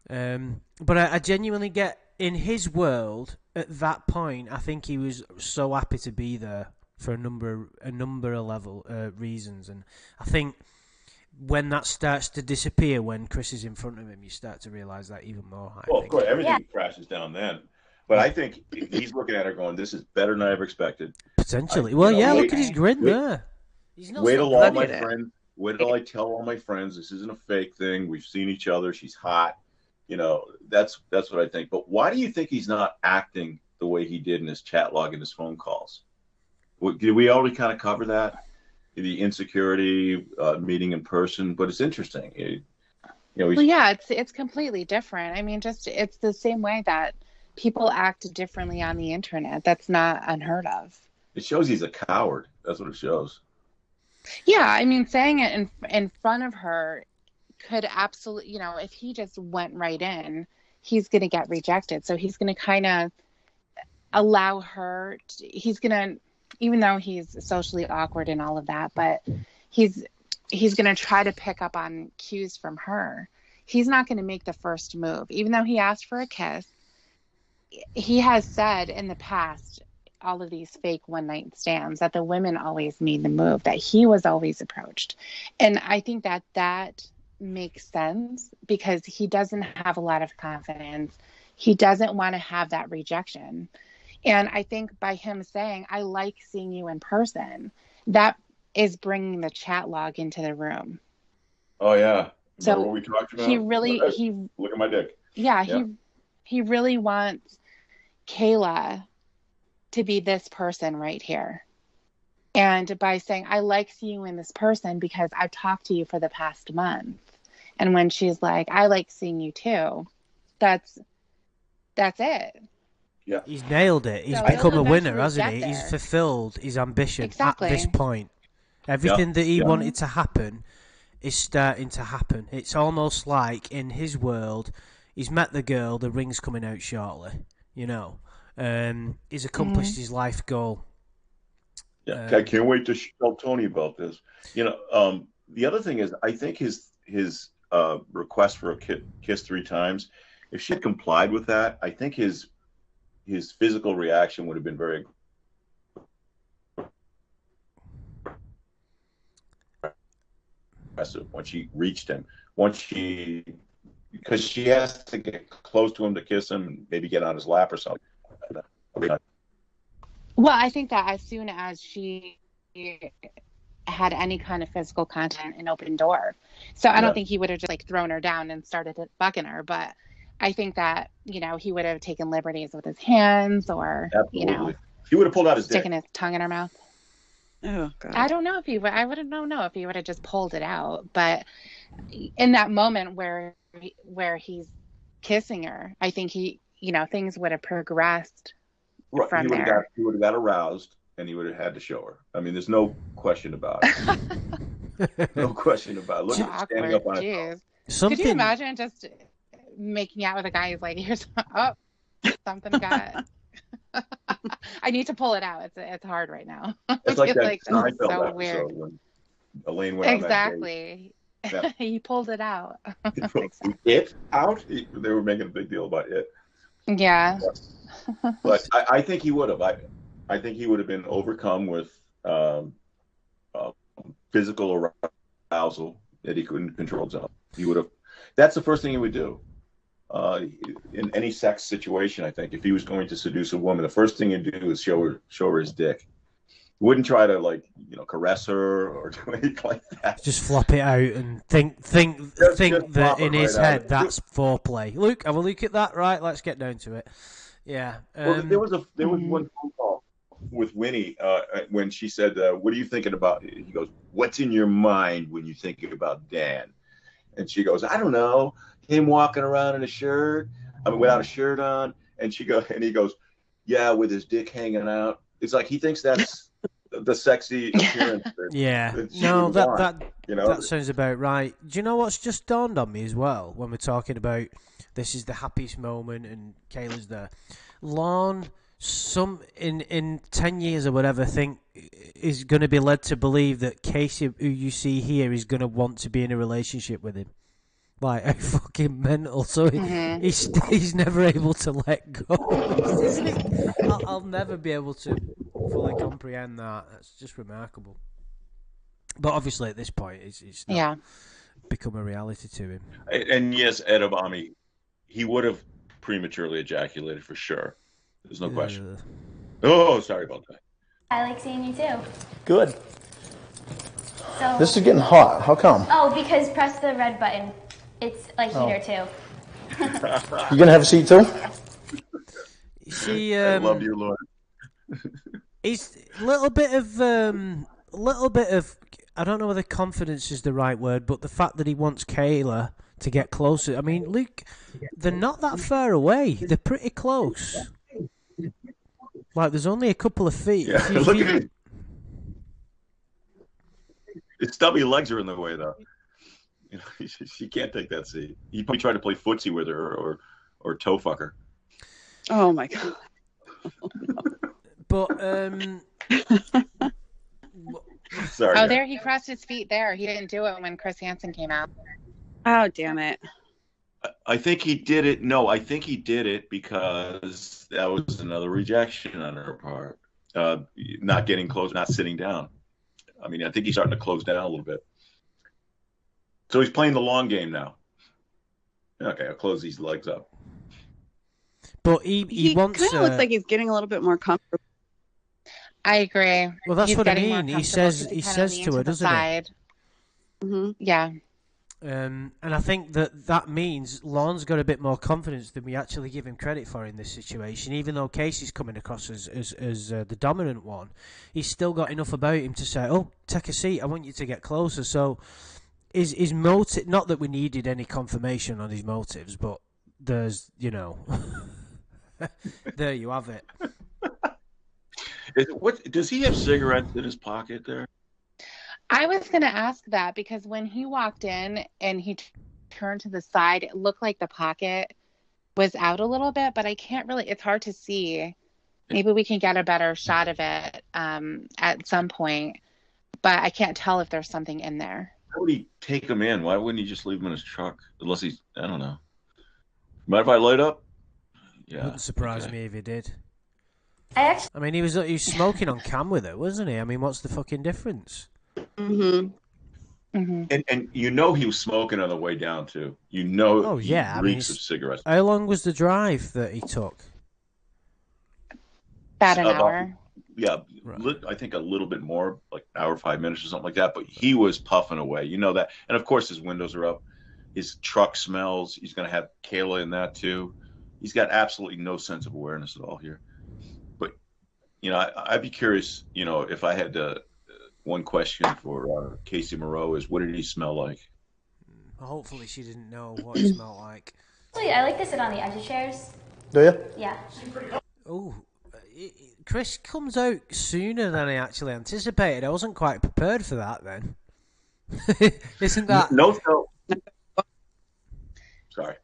But I genuinely get, in his world at that point, I think he was so happy to be there for a number of reasons, and I think when that starts to disappear, when Chris is in front of him, you start to realise that even more. Well, of course, everything crashes down then. But I think he's looking at her going, "This is better than I ever expected." Potentially. Look at his grin there. He's not wait till all my friends. Wait till I tell all my friends this isn't a fake thing. We've seen each other. She's hot. That's what I think. But why do you think he's not acting the way he did in his chat log and his phone calls? Did we already kind of cover that? The insecurity, meeting in person, but it's interesting. It's completely different. I mean, it's the same way that people act differently on the internet. That's not unheard of. It shows he's a coward. That's what it shows. Yeah, I mean, saying it in front of her could absolutely, if he just went right in, he's going to get rejected. So he's going to kind of allow her. He's going to, even though he's socially awkward and all of that, but he's going to try to pick up on cues from her. He's not going to make the first move, even though he asked for a kiss. He has said in the past, all of these fake one-night stands, that the women always made the move, that he was always approached. And I think that makes sense because he doesn't have a lot of confidence. He doesn't want to have that rejection. And I think by him saying, "I like seeing you in person," that is bringing the chat log into the room. Oh, yeah. So remember what we talked about? Look at my dick. Yeah. He really wants Kayla to be this person right here. And by saying, "I like seeing you in this person because I've talked to you for the past month." And when she's like, "I like seeing you too," that's it. Yeah. He's nailed it. He's become a winner, hasn't he? He's fulfilled his ambition at this point. Everything that he wanted to happen is starting to happen. It's almost like in his world, he's met the girl, the ring's coming out shortly, he's accomplished his life goal. Yeah, I can't wait to tell Tony about this. The other thing is, I think his request for a kiss 3 times, if she had complied with that, I think his physical reaction would have been very aggressive when she reached him. Because she has to get close to him to kiss him and maybe get on his lap or something. Well, I think that as soon as she had any kind of physical contact, an open door. So I don't think he would have just thrown her down and started fucking her, but I think that, he would have taken liberties with his hands or, Absolutely. He would have pulled out his sticking dick. his tongue in her mouth. Oh, God. I don't know if he would. I wouldn't know if he would have just pulled it out. But in that moment where he's kissing her, I think things would have progressed from there. He would have got aroused and he would have had to show her. I mean, there's no question about it. No question about it. Look at him standing up on it. Could you imagine just making out with a guy who's like, "Here's something got." I need to pull it out. It's hard right now. It's like that Seinfeld so episode weird. When Elaine went exactly. On that date. He pulled it out. It out? They were making a big deal about it. Yeah. But I think he would have. I think he would have been overcome with physical arousal that he couldn't control himself. He would have. That's the first thing he would do. In any sex situation, I think, if he was going to seduce a woman, the first thing he'd do is show her his dick. He wouldn't try to caress her or do anything like that. Just flop it out and think that in his head that's foreplay. Look, have a look at that. Right, let's get down to it. Yeah. Well, there was one phone call with Winnie when she said, "What are you thinking about?" He goes, "What's in your mind when you think about Dan?" And she goes, "I don't know. Him walking around in a shirt, without a shirt on." And he goes, "Yeah, with his dick hanging out." It's like he thinks that's the sexy appearance. That sounds about right. Do you know what's just dawned on me as well when we're talking about this is the happiest moment and Kayla's there? Lorne, in 10 years or whatever, is going to be led to believe that Casey, who you see here, is going to want to be in a relationship with him. Like, a fucking mental. So he's never able to let go. I'll never be able to fully comprehend that. That's just remarkable. But obviously at this point, it's not become a reality to him. And yes, Edamame, he would have prematurely ejaculated for sure. There's no question. Oh, sorry about that. I like seeing you too. Good. So This is getting hot. How come? Oh, because press the red button. It's like heater too. You gonna have a seat too? See, I love you, Lord. He's a little bit of. I don't know whether confidence is the right word, but the fact that he wants Kayla to get closer. I mean, Luke, they're not that far away. They're pretty close. Like, there's only a couple of feet. Yeah, look at it. His stubby legs are in the way, though. You know, she can't take that seat. He probably tried to play footsie with her or toe fuck her. Oh my god. But sorry. Oh, there he crossed his feet. There, he didn't do it when Chris Hansen came out. Oh damn it. I think he did it. No, I think he did it because that was another rejection on her part. Not getting close, not sitting down. I mean, I think he's starting to close down a little bit. So he's playing the long game now. Okay, I'll close these legs up. But he wants. Kind of looks like he's getting a little bit more comfortable. I agree. Well, that's He's what I getting more mean. He comfortable says 'cause he kinda says leaned to her, the doesn't side. he? Mm-hmm. Yeah. And I think that means Lorne's got a bit more confidence than we actually give him credit for in this situation. Even though Casey's coming across as the dominant one, he's still got enough about him to say, "Oh, take a seat. I want you to get closer." So his motive, not that we needed any confirmation on his motives, but there's, there you have it. What does he have cigarettes in his pocket there? I was going to ask that because when he walked in and he turned to the side, it looked like the pocket was out a little bit, but I can't really, it's hard to see. Maybe we can get a better shot of it at some point, but I can't tell if there's something in there. Why would he take him in? Why wouldn't he just leave him in his truck? Unless he's, I don't know. Mind if I light up? Yeah. Wouldn't surprise me if he did. I mean, he was smoking on cam with her, wasn't he? I mean, what's the fucking difference? Mm-hmm. Mm-hmm. And he was smoking on the way down too. Oh yeah, reeks of cigarettes. How long was the drive that he took? About an hour. Yeah, Right. I think a little bit more, like an hour, 5 minutes or something like that. But he was puffing away. You know that. And of course, his windows are up. His truck smells. He's going to have Kayla in that too. He's got absolutely no sense of awareness at all here. But, I'd be curious, if I had to. One question for Casey Moreau is, what did he smell like? Hopefully she didn't know what he smelled like. I like to sit on the edge of chairs. Do you? Yeah. Oh, Chris comes out sooner than I actually anticipated. I wasn't quite prepared for that then. Isn't that... No. Sorry.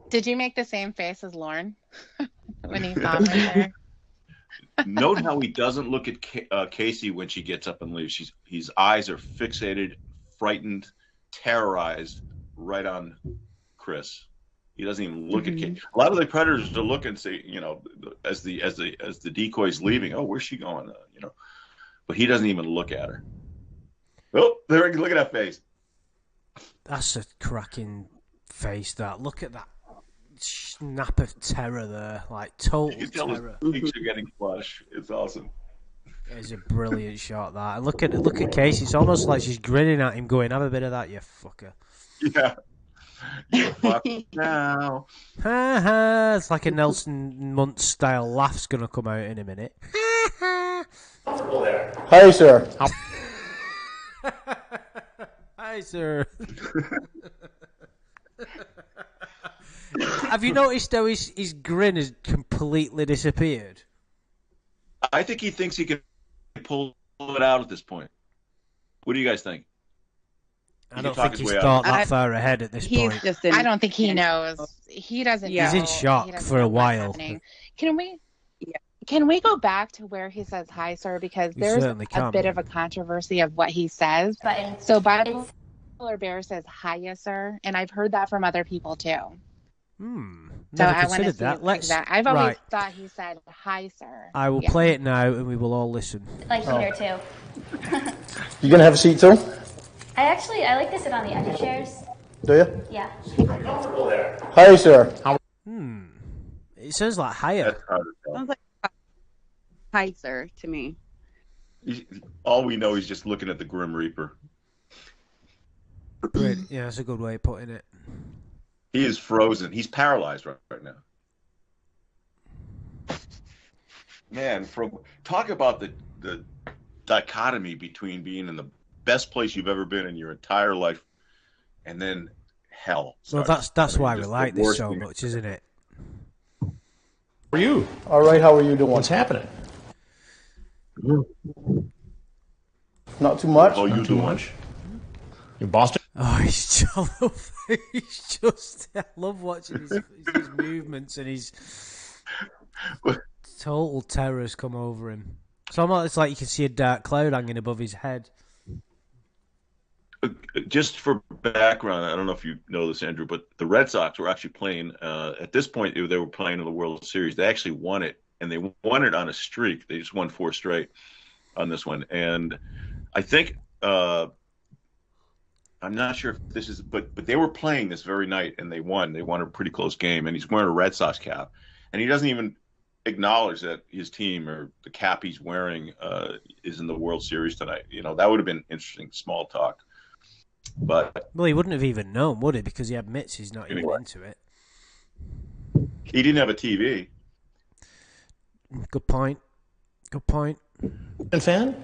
Did you make the same face as Lorne when he saw me there? Note how he doesn't look at Casey when she gets up and leaves. His eyes are fixated, frightened, terrorized, right on Chris. He doesn't even look at Casey. A lot of the predators are looking, say, as the decoy's leaving. Oh, where's she going? But he doesn't even look at her. Oh, there! Look at that face. That's a cracking face. That look at that snap of terror there, like total You can tell terror. his cheeks are getting flush. It's awesome. It's a brilliant shot. That and look at Casey. It's almost like she's grinning at him, going, "Have a bit of that, you fucker." Yeah. You fuck now. Ha ha! It's like a Nelson Muntz style laugh's gonna come out in a minute. Hi, sir. Hi, sir. Have you noticed how his grin has completely disappeared? I think he thinks he can pull it out at this point. What do you guys think? I don't think he's thought that far ahead at this point. I don't think he knows. He doesn't. He's in shock for a while. Can we go back to where he says "Hi, sir"? Because there's a bit of a controversy of what he says. So Bipolar Bear says "Hiya, sir," and I've heard that from other people too. So I want to see that. I've always thought he said "Hi, sir." I will play it now, and we will all listen. Like here too. You gonna have a seat too? I like to sit on the edge of chairs. Do you? Yeah. Hi, sir. It sounds like higher. Sounds like hi, sir, to me. All we know, he's just looking at the Grim Reaper. Great. Yeah, that's a good way of putting it. He is frozen. He's paralyzed right now. Man, talk about the dichotomy between being in the best place you've ever been in your entire life and then hell. Well, that's why we like this so much, isn't it? How are you? All right, how are you doing? What's happening? Not too much. Oh, Not too much. In Boston? Oh, I love watching his movements and his total terrors come over him. It's like you can see a dark cloud hanging above his head. Just for background, I don't know if you know this, Andrew, but the Red Sox were actually playing, at this point, they were playing in the World Series. They actually won it, and they won it on a streak. They just won 4 straight on this one. And I think, I'm not sure if this is, but they were playing this very night, and they won. They won a pretty close game, and he's wearing a Red Sox cap. And he doesn't even acknowledge that his team or the cap he's wearing is in the World Series tonight. You know, that would have been interesting small talk. But he wouldn't have even known, would he? Because he admits he's not even into it. He didn't have a TV. Good point. And fan?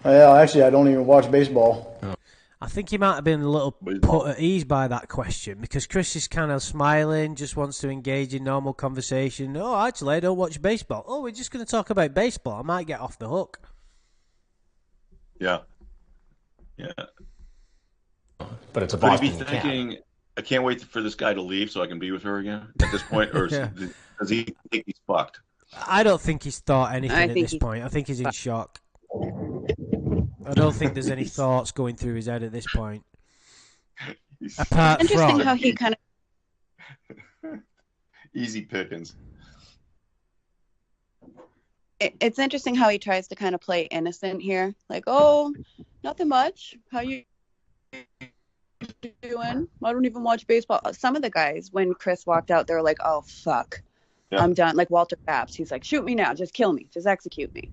Yeah, actually, I don't even watch baseball. Oh. I think he might have been a little put at ease by that question because Chris is kind of smiling, just wants to engage in normal conversation. Oh, actually, I don't watch baseball. Oh, we're just going to talk about baseball. I might get off the hook. Yeah. But it's a Boston Could he be thinking, I can't wait for this guy to leave so I can be with her again at this point? Or does he think he's fucked? I don't think he's thought anything at this point. I think he's in shock. I don't think there's any thoughts going through his head at this point. Apart Interesting from how he kind of easy pickings. It's interesting how he tries to kind of play innocent here, like, oh, nothing much. How you doing? I don't even watch baseball. Some of the guys, when Chris walked out, they were like, oh fuck, I'm done. Like Walter Babs, he's like, shoot me now, just kill me, just execute me.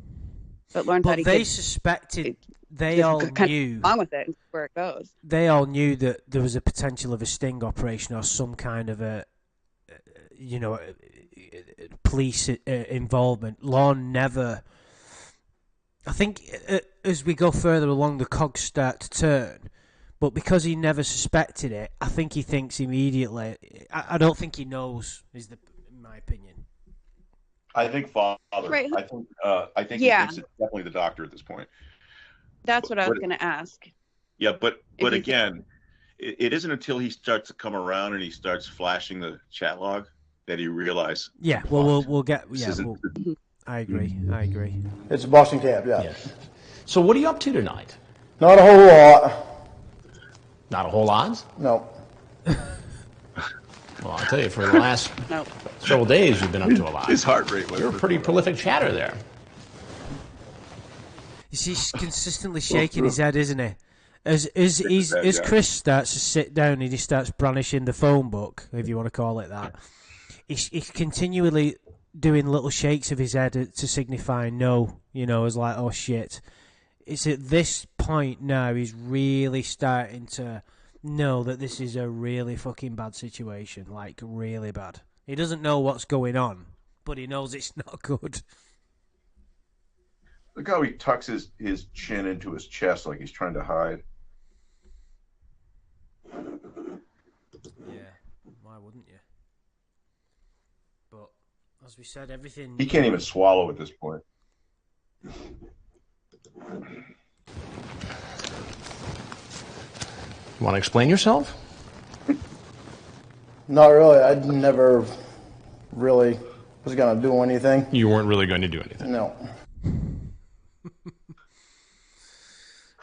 But Lorne thought they suspected. They all knew. On with it, where it goes. They all knew that there was a potential of a sting operation or some kind of police involvement. Lorne never. I think as we go further along, the cogs start to turn. But because he never suspected it, I think he thinks immediately. I don't think he knows. In my opinion. I think father. Right. I think he thinks it's definitely the doctor at this point. That's what I was going to ask. Yeah, but again, it isn't until he starts to come around and he starts flashing the chat log that he realizes. Yeah, well, we'll get. Yeah, I agree. It's a Boston cab, yeah. So what are you up to tonight? Not a whole lot. Not a whole lot? No. Well, I'll tell you, for the last several days, you've been up to a lot. His heart rate was. You're a pretty prolific chatter there. He's consistently shaking his head, isn't he? As Chris starts to sit down and he starts brandishing the phone book, if you want to call it that, he's continually doing little shakes of his head to signify no, as like, oh shit. It's at this point now he's really starting to know that this is a really fucking bad situation, like really bad. He doesn't know what's going on, but he knows it's not good. Look how he tucks his chin into his chest like he's trying to hide. Yeah, why wouldn't you? But as we said, everything... He can't even swallow at this point. You want to explain yourself? Not really. I never really was going to do anything. You weren't really going to do anything. No.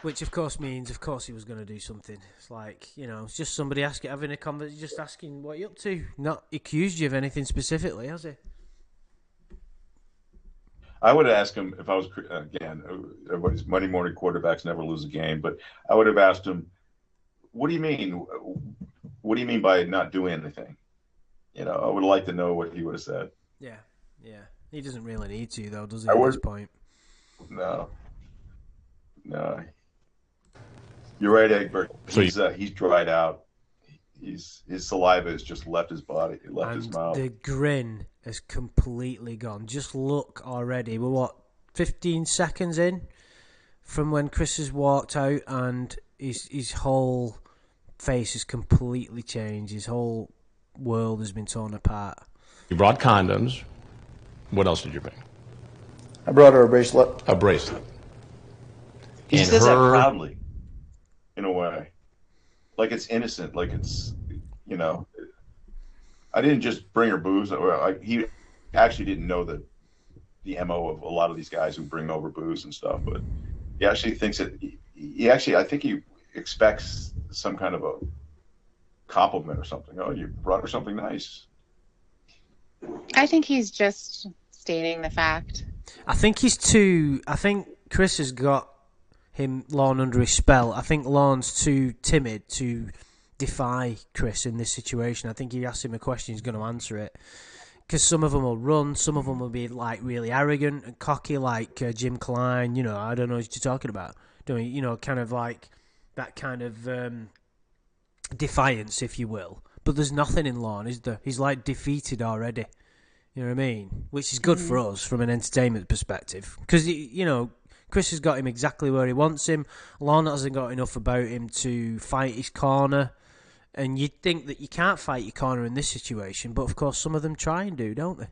Which, of course, means, of course, he was going to do something. It's like, it's just somebody having a conversation, just asking what you're up to. Not accused you of anything specifically, has he? I would ask him if I was, again, everybody's Monday morning quarterbacks never lose a game, but I would have asked him, what do you mean? What do you mean by not doing anything? I would like to know what he would have said. Yeah. He doesn't really need to, though, does he, at this point? No. You're right, Egbert. He's dried out. His saliva has just left his body. It left his mouth. The grin has completely gone. Just look already. We're 15 seconds in from when Chris has walked out, and his whole face has completely changed. His whole world has been torn apart. You brought condoms. What else did you bring? I brought her a bracelet. A bracelet. He says that proudly, in a way. Like it's innocent, like it's, I didn't just bring her booze. He actually didn't know the MO of a lot of these guys who bring over booze and stuff, but he actually thinks that I think he expects some kind of a compliment or something. Oh, you brought her something nice. I think he's just stating the fact. I think Chris has got Lorne under his spell. I think Lorne's too timid to defy Chris in this situation. I think he asks him a question, he's going to answer it. Because some of them will run, some of them will be like really arrogant and cocky, like Jim Klein. I don't know what you're talking about. Kind of like that kind of defiance, if you will. But there's nothing in Lorne, is there? He's like defeated already. You know what I mean? Which is good for us from an entertainment perspective. Because, Chris has got him exactly where he wants him. Lorne hasn't got enough about him to fight his corner. And you'd think that you can't fight your corner in this situation, but of course some of them try and do, don't they?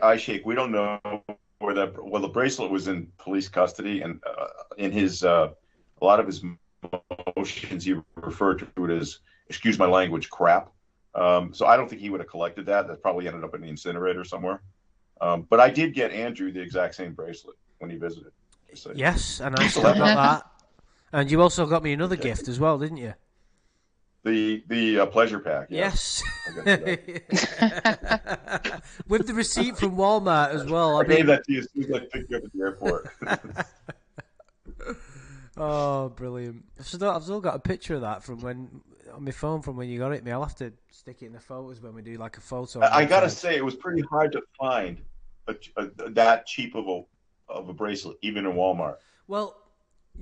I shake. We don't know where the bracelet was in police custody, and in his a lot of his motions he referred to it as, excuse my language, crap. So I don't think he would have collected that. That probably ended up in the incinerator somewhere. But I did get Andrew the exact same bracelet when he visited. Yes, and I still got that. And you also got me another gift as well, didn't you? The pleasure pack. Yeah. Yes. With the receipt from Walmart as well. I gave that to you as soon as I picked you up at the airport. Oh, brilliant. I've still got a picture of that from on my phone from when you got it. I'll have to stick it in the photos when we do like a photo. I got to say, it was pretty hard to find that cheap of a bracelet, even in Walmart. Well,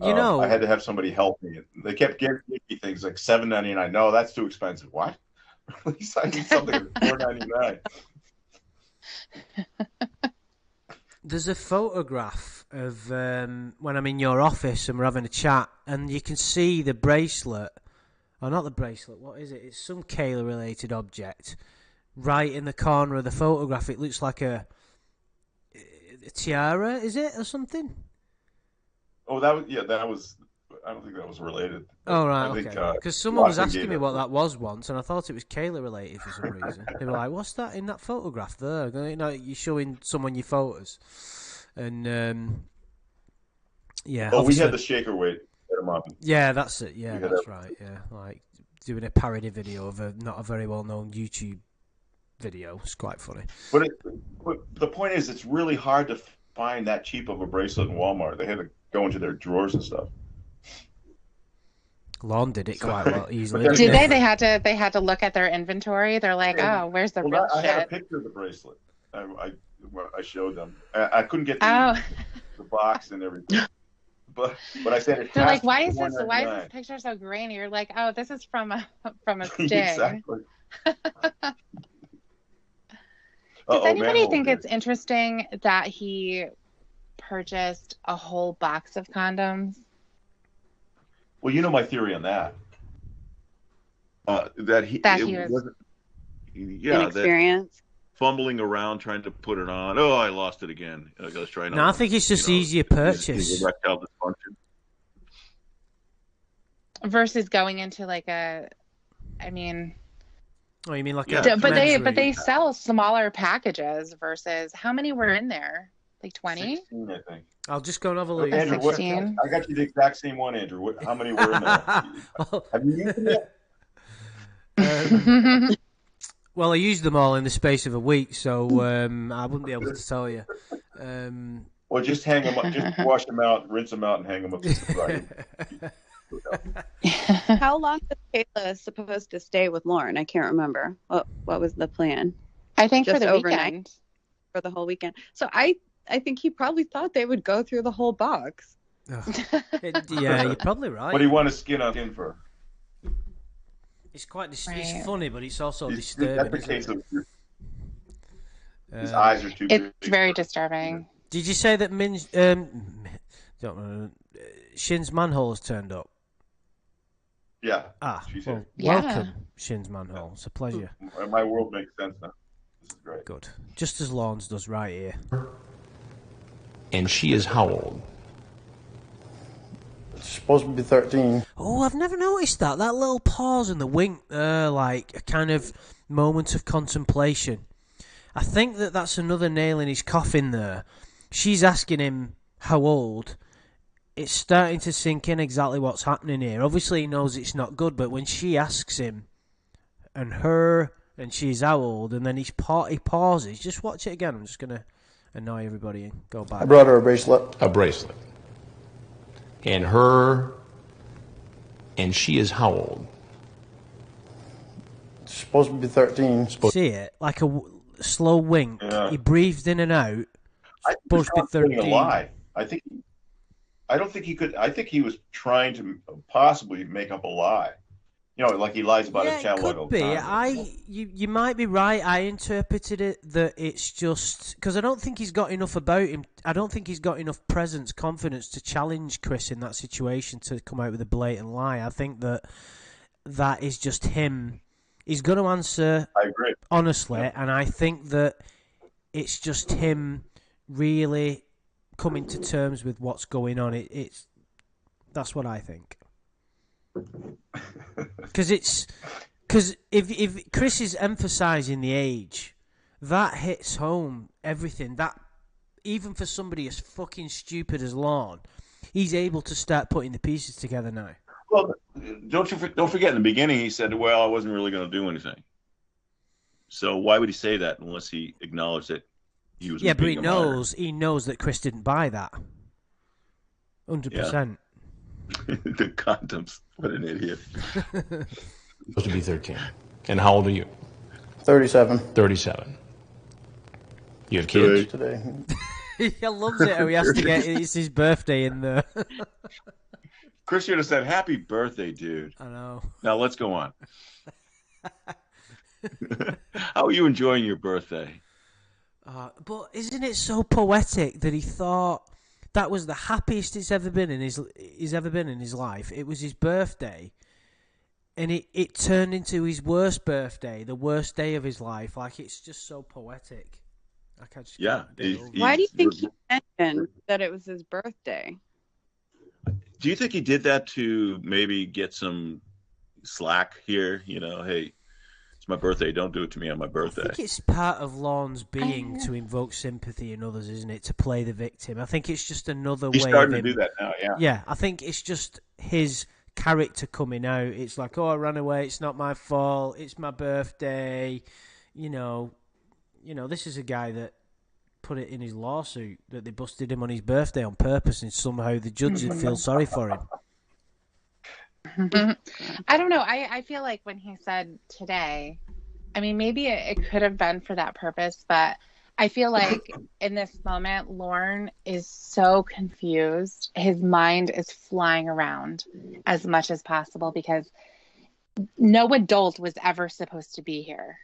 I had to have somebody help me. They kept giving me things like $7.99. No, that's too expensive. What? At least I need something at $4.99. There's a photograph of when I'm in your office and we're having a chat, and you can see the bracelet. Oh, not the bracelet. What is it? It's some Kayla-related object. Right in the corner of the photograph, it looks like a tiara. Is it or something? Oh, that was. I don't think that was related. Oh, right, okay. Because someone was asking me what that was once, and I thought it was Kayla-related for some reason. They were like, "What's that in that photograph there?" You're showing someone your photos, and yeah. Oh, we had the shaker weight. Yeah, that's it. Yeah, that's right. Yeah, like doing a parody video of not a very well-known YouTube video. It's quite funny. But the point is, it's really hard to find that cheap of a bracelet in Walmart. They had go into their drawers and stuff. Lorne did it quite well, easily. But Did they? They had to look at their inventory. They're like, oh, where's the real I shit? had a picture of the bracelet. I showed them. I couldn't get the box and everything. But I said it. They're like, why is this picture so grainy? You're like, oh, this is from a sting. Exactly. Does anybody think it's interesting that he purchased a whole box of condoms? Well, you know my theory on that. That he wasn't. Yeah, inexperience. Fumbling around trying to put it on. Oh, I lost it again. I was trying. No, I think it's just easier purchase. Erectile dysfunction. Versus going into like a, I mean. Oh, you mean like but they sell smaller packages versus how many were in there? Like 20? 16, I think. I'll just go and have a look. Andrew, I got you the exact same one, Andrew. How many were in there? Have you used them yet? Well, I used them all in the space of a week, so I wouldn't be able to tell you. Well, just hang them up. Just wash them out, rinse them out, and hang them up. How long was Kayla supposed to stay with Lorne? I can't remember. What was the plan? I think just for the overnight, weekend. For the whole weekend. So I think he probably thought they would go through the whole box. Yeah, you're probably right. What do you want to skin up in for? It's quite it's funny, but it's also disturbing. That's the case of his eyes are too big. It's very disturbing. Did you say that Shin's manhole has turned up? Yeah. Welcome, Shin's manhole. It's a pleasure. My world makes sense now. This is great. Good. Just as Lorne's does right here. And she is how old? She's supposed to be 13. Oh, I've never noticed that. That little pause and the wink there, like a kind of moment of contemplation. I think that's another nail in his coffin there. She's asking him how old. It's starting to sink in exactly what's happening here. Obviously, he knows it's not good, but when she asks him, and she's how old, and then he pauses. Just watch it again. I'm just going to annoy everybody and go back. I brought her a bracelet. A bracelet. And she is how old? She's supposed to be 13. See it? Like a slow wink. Yeah. He breathed in and out. Supposed to be 13. A lie. I don't think he could. I think he was trying to possibly make up a lie. You know, like he lies about his child. It could be. You might be right. I interpreted it that it's just because I don't think he's got enough about him. I don't think he's got enough presence, confidence to challenge Chris in that situation to come out with a blatant lie. I think that is just him. He's going to answer. I agree. Honestly, yeah. And I think that it's just him really coming to terms with what's going on. That's what I think. Because if Chris is emphasising the age, that hits home everything. That even for somebody as fucking stupid as Lorne, he's able to start putting the pieces together now. Well, don't forget in the beginning he said, "Well, I wasn't really going to do anything." So why would he say that unless he acknowledged that he was? Yeah, but he knows that Chris didn't buy that. 100%. The condoms. What an idiot. Supposed to be 13. And how old are you? 37. 37. You have kids? Today. He loves it how he has to get it's his birthday in there. Chris should have said, "Happy birthday, dude." I know. Now let's go on. How are you enjoying your birthday? But isn't it so poetic that he thought that was the happiest he's ever been in his life? It was his birthday, and it turned into his worst birthday, the worst day of his life. Like, it's just so poetic. Like, I just why do you think he mentioned that it was his birthday? Do you think he did that to maybe get some slack here? You know, hey, it's my birthday. Don't do it to me on my birthday. I think it's part of Lorne's being to invoke sympathy in others, isn't it? To play the victim. I think it's just another way. He's starting to do that now, yeah. Yeah, I think it's just his character coming out. It's like, oh, I ran away. It's not my fault. It's my birthday. You know, this is a guy that put it in his lawsuit that they busted him on his birthday on purpose, and somehow the judge would feel sorry for him. I don't know. I feel like when he said today, I mean, maybe it could have been for that purpose, but I feel like in this moment, Lorne is so confused. His mind is flying around as much as possible because no adult was ever supposed to be here.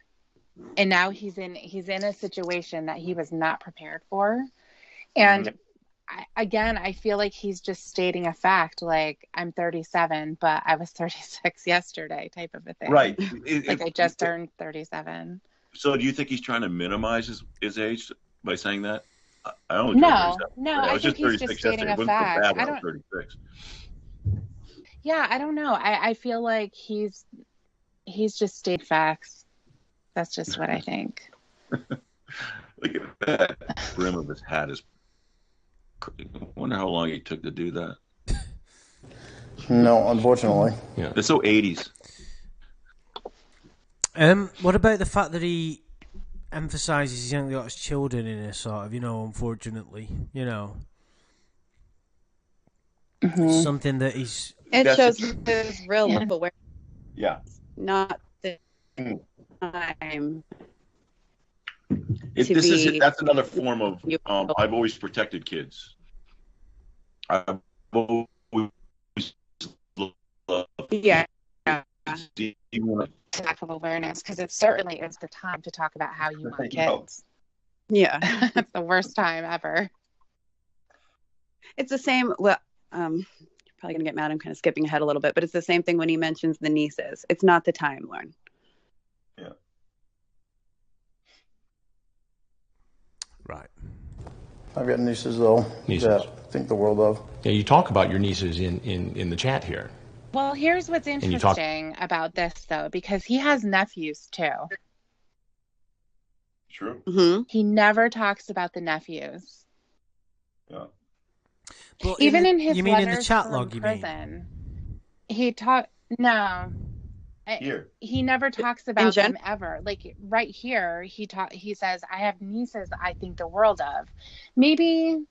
And now he's in a situation that he was not prepared for. And I feel like he's just stating a fact, like, I'm 37, but I was 36 yesterday type of a thing. Right. I just turned 37. So do you think he's trying to minimize his age by saying that? I only No, I think he's just stating a fact. I don't. 36. Yeah, I don't know. I feel like he's just stating facts. That's just what I think. Look at that brim of his hat is. I wonder how long he took to do that. No, unfortunately. Yeah, it's so 80s. What about the fact that he emphasises he's only got his children in a sort of, unfortunately, It's something that he's... It shows his real love awareness. Yeah. Not the time. That's another form of, I've always protected kids. I've always loved lack of awareness, because it certainly is the time to talk about how you want kids. Yeah. It's the worst time ever. It's the same. Well, you're probably gonna get mad. I'm kind of skipping ahead a little bit, but it's the same thing when he mentions the nieces. It's not the time, Lorne. Yeah. Right. I've got nieces though. That I think the world of. Yeah, you talk about your nieces in the chat here. Well, here's what's interesting about this, though, because he has nephews, too. True. Mm-hmm. He never talks about the nephews. Yeah. Well, even in his you mean in the letters chat from log, you prison, mean? he talk no. Here. He never talks about them ever. Like right here, he says, "I have nieces I think the world of." Maybe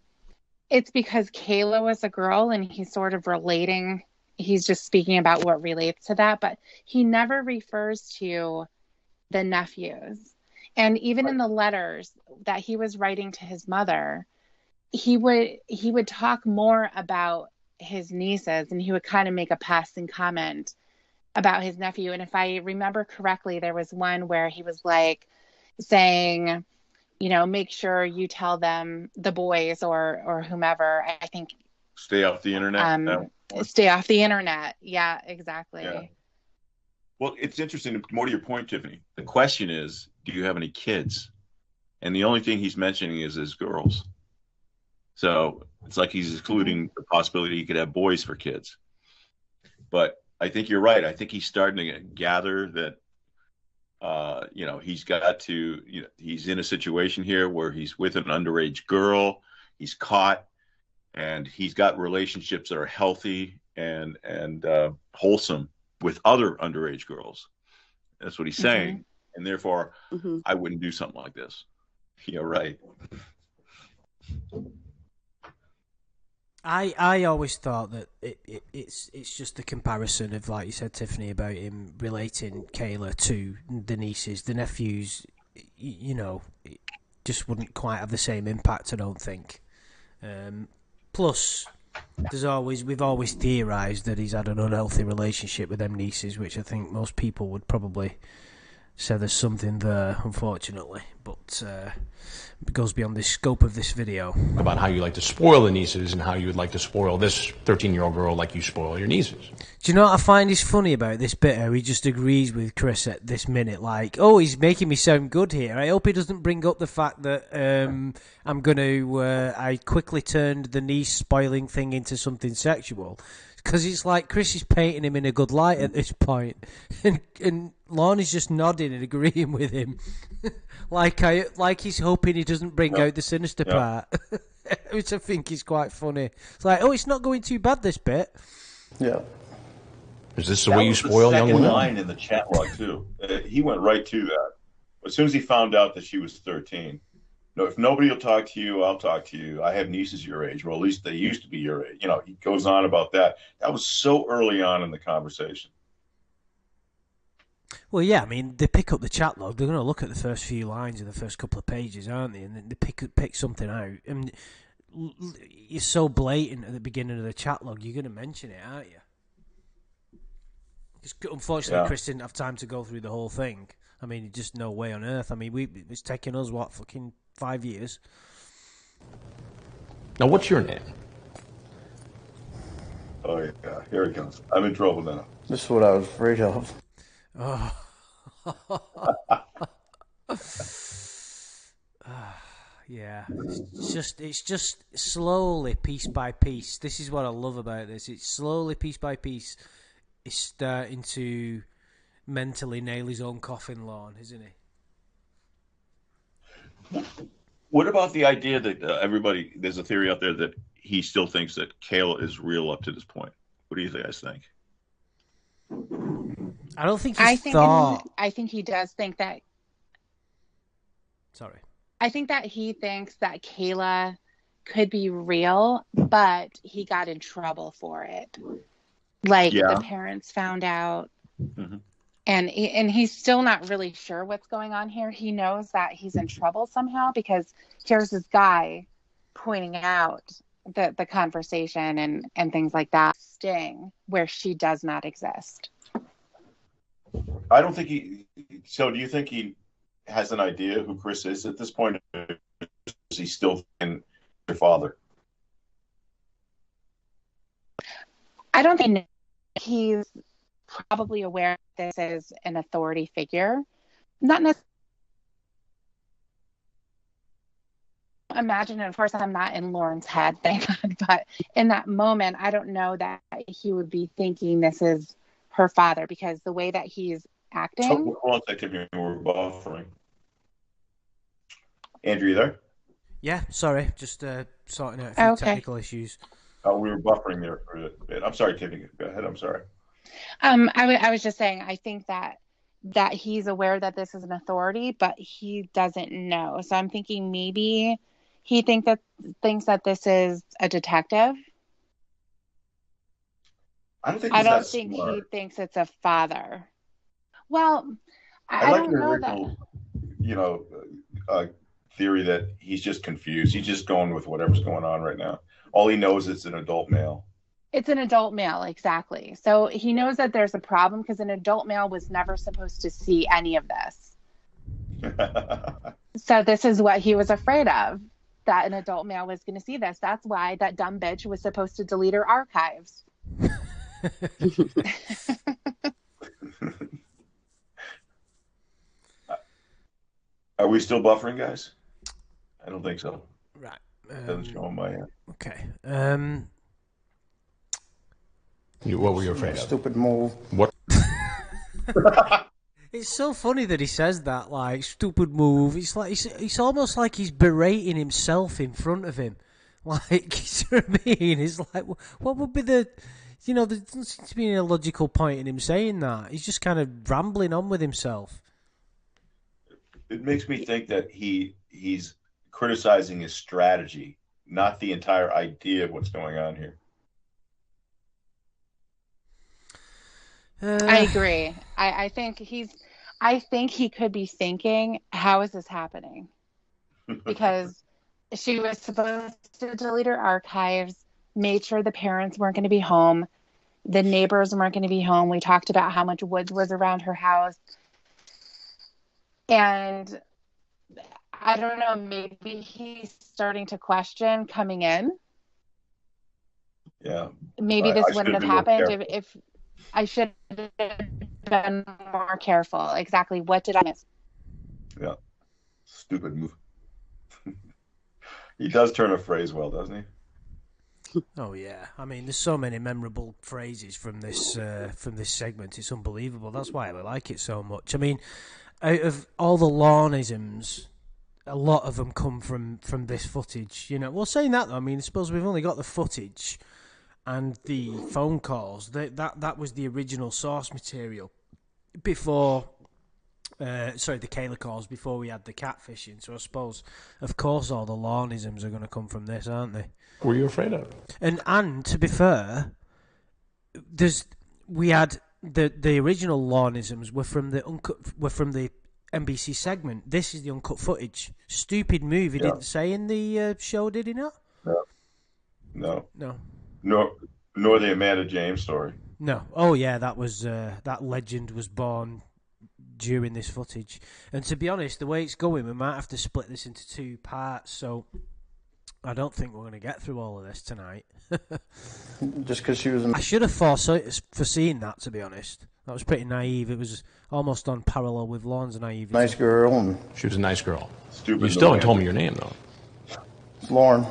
it's because Kayla was a girl and he's sort of relating. He's just speaking about what relates to that, but he never refers to the nephews. And even in the letters that he was writing to his mother, he would talk more about his nieces, and he would kind of make a passing comment about his nephew. And if I remember correctly, there was one where he was like saying, make sure you tell them, the boys or whomever, I think, stay off the internet. Stay off the internet. Yeah, exactly. Yeah. Well, it's interesting. More to your point, Tiffany. The question is, do you have any kids? And the only thing he's mentioning is his girls. So it's like he's excluding the possibility he could have boys for kids. But I think you're right. I think he's starting to gather that, he's got to, he's in a situation here where he's with an underage girl. He's caught. And he's got relationships that are healthy and wholesome with other underage girls. That's what he's saying. And therefore, I wouldn't do something like this. Yeah, right. I always thought that it's just the comparison of, like you said, Tiffany, about him relating Kayla to the nieces. The nephews, just wouldn't quite have the same impact, I don't think. Plus, we've always theorised that he's had an unhealthy relationship with them nieces, which I think most people would probably say there's something there, unfortunately. But it goes beyond the scope of this video. About how you like to spoil the nieces and how you would like to spoil this 13-year-old girl like you spoil your nieces. Do you know what I find is funny about this bit? How he just agrees with Chris at this minute, like, oh, he's making me sound good here. I hope he doesn't bring up the fact that I'm going to... I quickly turned the niece spoiling thing into something sexual. Because it's like Chris is painting him in a good light at this point. And Lorne is just nodding and agreeing with him. like he's hoping he doesn't bring out the sinister part. Which I think is quite funny. It's like, oh, it's not going too bad, this bit. Yeah. Is this the way you spoil young women? That was the second line in the chat log, too. He went right to that. As soon as he found out that she was 13, No, if nobody will talk to you, I'll talk to you. I have nieces your age, or at least they used to be your age. You know, he goes on about that. That was so early on in the conversation. Well, yeah, I mean, they pick up the chat log. They're going to look at the first few lines in the first couple of pages, aren't they? And then they pick something out. And you're so blatant at the beginning of the chat log, you're going to mention it, aren't you? Unfortunately, Yeah. Chris didn't have time to go through the whole thing. I mean, just no way on earth. I mean, it's taken us, what, fucking 5 years? Now, what's your name? Oh, yeah. Here it comes. I'm in trouble now. This is what I was afraid of. Oh. Yeah, it's just slowly, piece by piece. This is what I love about this. It's slowly, piece by piece, it's starting to mentally nail his own coffin, Lorne, isn't he? What about the idea that there's a theory out there that he still thinks that Kayla is real up to this point? What do you guys think? I don't think I think he does think that. Sorry. I think that he thinks that Kayla could be real, but he got in trouble for it. Like the parents found out, and he's still not really sure what's going on here. He knows that he's in trouble somehow because here's this guy pointing out the conversation and things like that. Sting where she does not exist. I don't think so do you think he has an idea who Chris is at this point? Is he still in your father? I don't think he's probably aware this is an authority figure. Not necessarily. Imagine, and of course, I'm not in Lorne's head, thank God, but in that moment, I don't know that he would be thinking this is her father because the way that he's acting. So, hold on a second, we're buffering. Andrew, you there? Yeah, sorry, just sorting out a few technical issues. Oh, we were buffering there for a bit. I'm sorry, Tiffany. Go ahead. I'm sorry. I was just saying, I think that he's aware that this is an authority, but he doesn't know. So I'm thinking maybe he thinks that this is a detective. I don't think he thinks it's a father. Well, I like don't the know original, theory that he's just confused. He's just going with whatever's going on right now. All he knows is it's an adult male. It's an adult male, exactly. So he knows that there's a problem because an adult male was never supposed to see any of this. So this is what he was afraid of, that an adult male was going to see this. That's why that dumb bitch was supposed to delete her archives. Are we still buffering, guys? I don't think so. Right. Doesn't show on my end. Okay. What were you afraid of? Stupid move. What? It's so funny that he says that, like, stupid move. It's like it's almost like he's berating himself in front of him. Like, you know what I mean? It's like, what would be the... You know, there doesn't seem to be any logical point in him saying that. He's just kind of rambling on with himself. It makes me think that he's criticizing his strategy, not the entire idea of what's going on here. I agree. I think he could be thinking, how is this happening? Because she was supposed to delete her archives, made sure the parents weren't going to be home. The neighbors weren't going to be home. We talked about how much wood was around her house. And I don't know, maybe he's starting to question coming in. Yeah. Maybe this wouldn't have happened if I should have been more careful. Exactly. What did I miss? Yeah. Stupid move. He does turn a phrase well, doesn't he? Oh yeah, I mean, there's so many memorable phrases from this segment. It's unbelievable. That's why I like it so much. I mean, out of all the Lorneisms, a lot of them come from this footage. You know, well, saying that though, I mean, I suppose we've only got the footage and the phone calls. That was the original source material before Sorry, the Kayla calls before we had the catfishing. So I suppose, of course, all the Lornisms are going to come from this, aren't they? What were you afraid of? And to be fair, we had the original Lornisms were from the NBC segment. This is the uncut footage. Stupid move. He didn't say in the show, did he not? No. No. Nor the Amanda James story. No. Oh yeah, that was that legend was born during this footage. And to be honest, the way it's going, we might have to split this into 2 parts. So I don't think we're going to get through all of this tonight. Just because she was... I should have foreseen that, to be honest. That was pretty naive. It was almost on parallel with Lorne's naivety. Nice girl. And She was a nice girl. Stupid. You still haven't told me your name, though. Lorne.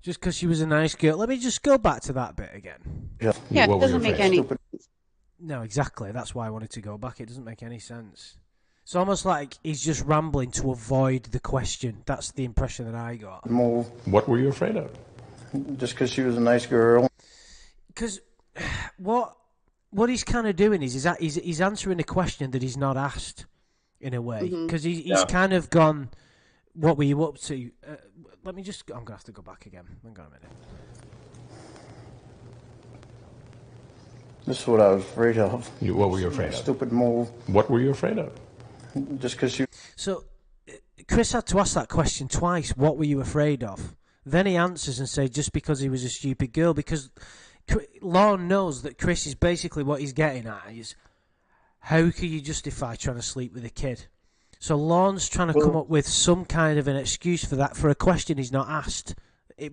Just because she was a nice girl. Let me just go back to that bit again. Yeah, What it were doesn't you make afraid any of? sense. No, exactly. That's why I wanted to go back. It doesn't make any sense. It's almost like he's just rambling to avoid the question. That's the impression that I got. Move. What were you afraid of? Just because she was a nice girl. Because what he's kind of doing is he's answering a question that he's not asked, in a way. Because he's kind of gone, what were you up to? I'm going to have to go back again. Hang on a minute. This is what I was afraid of. What were you afraid of? Stupid move. What were you afraid of? Just because she... So, Chris had to ask that question twice. What were you afraid of? Then he answers and says, just because he was a stupid girl. Because Lorne knows that Chris is basically what he's getting at is, how can you justify trying to sleep with a kid? So Lorne's trying to come up with some kind of an excuse for that, for a question he's not asked,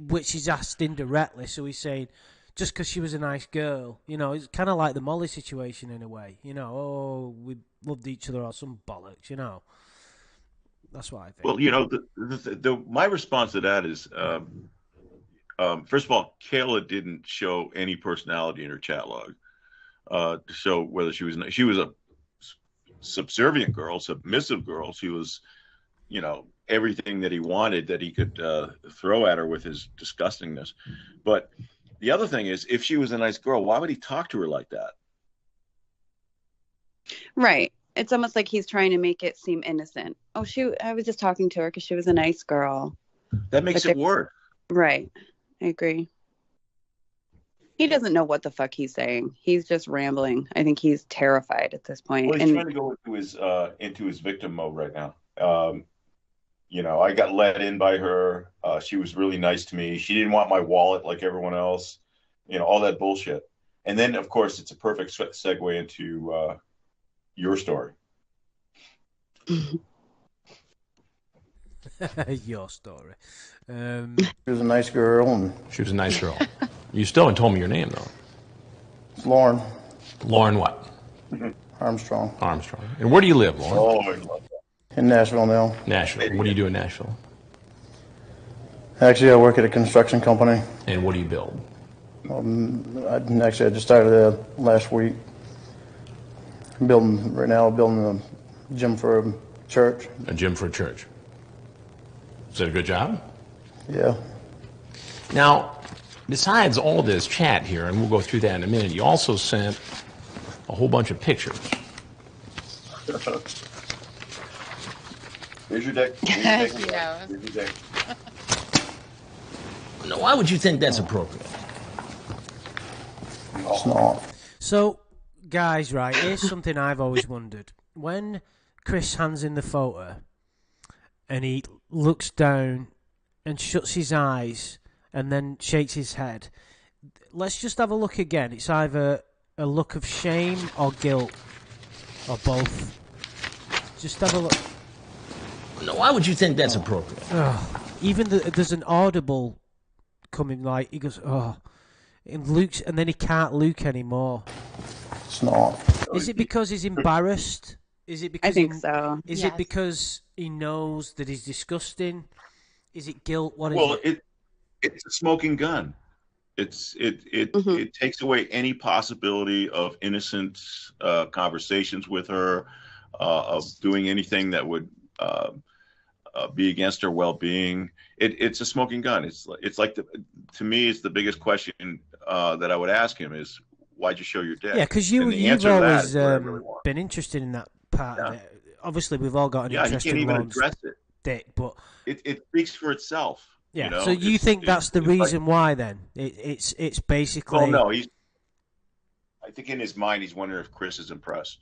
which he's asked indirectly. So he's saying, just because she was a nice girl, it's kind of like the Molly situation in a way. We loved each other or some bollocks, That's what I think. Well, my response to that is, first of all, Kayla didn't show any personality in her chat log to show whether she was a subservient girl, submissive girl. She was, everything that he wanted that he could throw at her with his disgustingness. But the other thing is, if she was a nice girl, why would he talk to her like that? Right. It's almost like he's trying to make it seem innocent. Oh, I was just talking to her because she was a nice girl. That makes it worse. Right. I agree. He doesn't know what the fuck he's saying. He's just rambling. I think he's terrified at this point. Well, he's trying to go into his victim mode right now. I got let in by her. She was really nice to me. She didn't want my wallet like everyone else. All that bullshit. And then, of course, it's a perfect segue into your story. Your story. She was a nice girl. And She was a nice girl. You still haven't told me your name, though. it's Lorne Lorne what? Armstrong. Armstrong. And where do you live, Lorne? Oh, I love that. In Nashville now. Nashville. What do you do in Nashville? Actually, I work at a construction company. And what do you build? I just started there last week. Building a gym for a church. A gym for a church. Is that a good job? Yeah. Now, besides all this chat here, and we'll go through that in a minute, you also sent a whole bunch of pictures. Here's your deck. Here's your deck. Now, why would you think that's appropriate? It's not. So, guys, right, here's something I've always wondered. When Chris hands in the photo and he looks down and shuts his eyes and then shakes his head, let's just have a look again. It's either a look of shame or guilt or both. Just have a look. Now, why would you think that's appropriate? Even there's an audible coming, like, he goes, and Luke's, and then he can't Luke anymore. It's not. Is it because he's embarrassed? Is it because I think so. Is Yes. it because he knows that he's disgusting? Is it guilt? What is Well, it? it's a smoking gun. It takes away any possibility of innocent conversations with her, of doing anything that would be against her well-being. It's a smoking gun. It's like to me, it's the biggest question that I would ask him is, why'd you show your dick? Yeah, because And the you've answer to that always is what I really want. been interested in that part of it. Obviously, we've all got an interest he can't in even Lorne's address it. dick, but It speaks for itself. yeah. You know? So you think that's the reason why? Then it's basically. Well, no, I think in his mind he's wondering if Chris is impressed.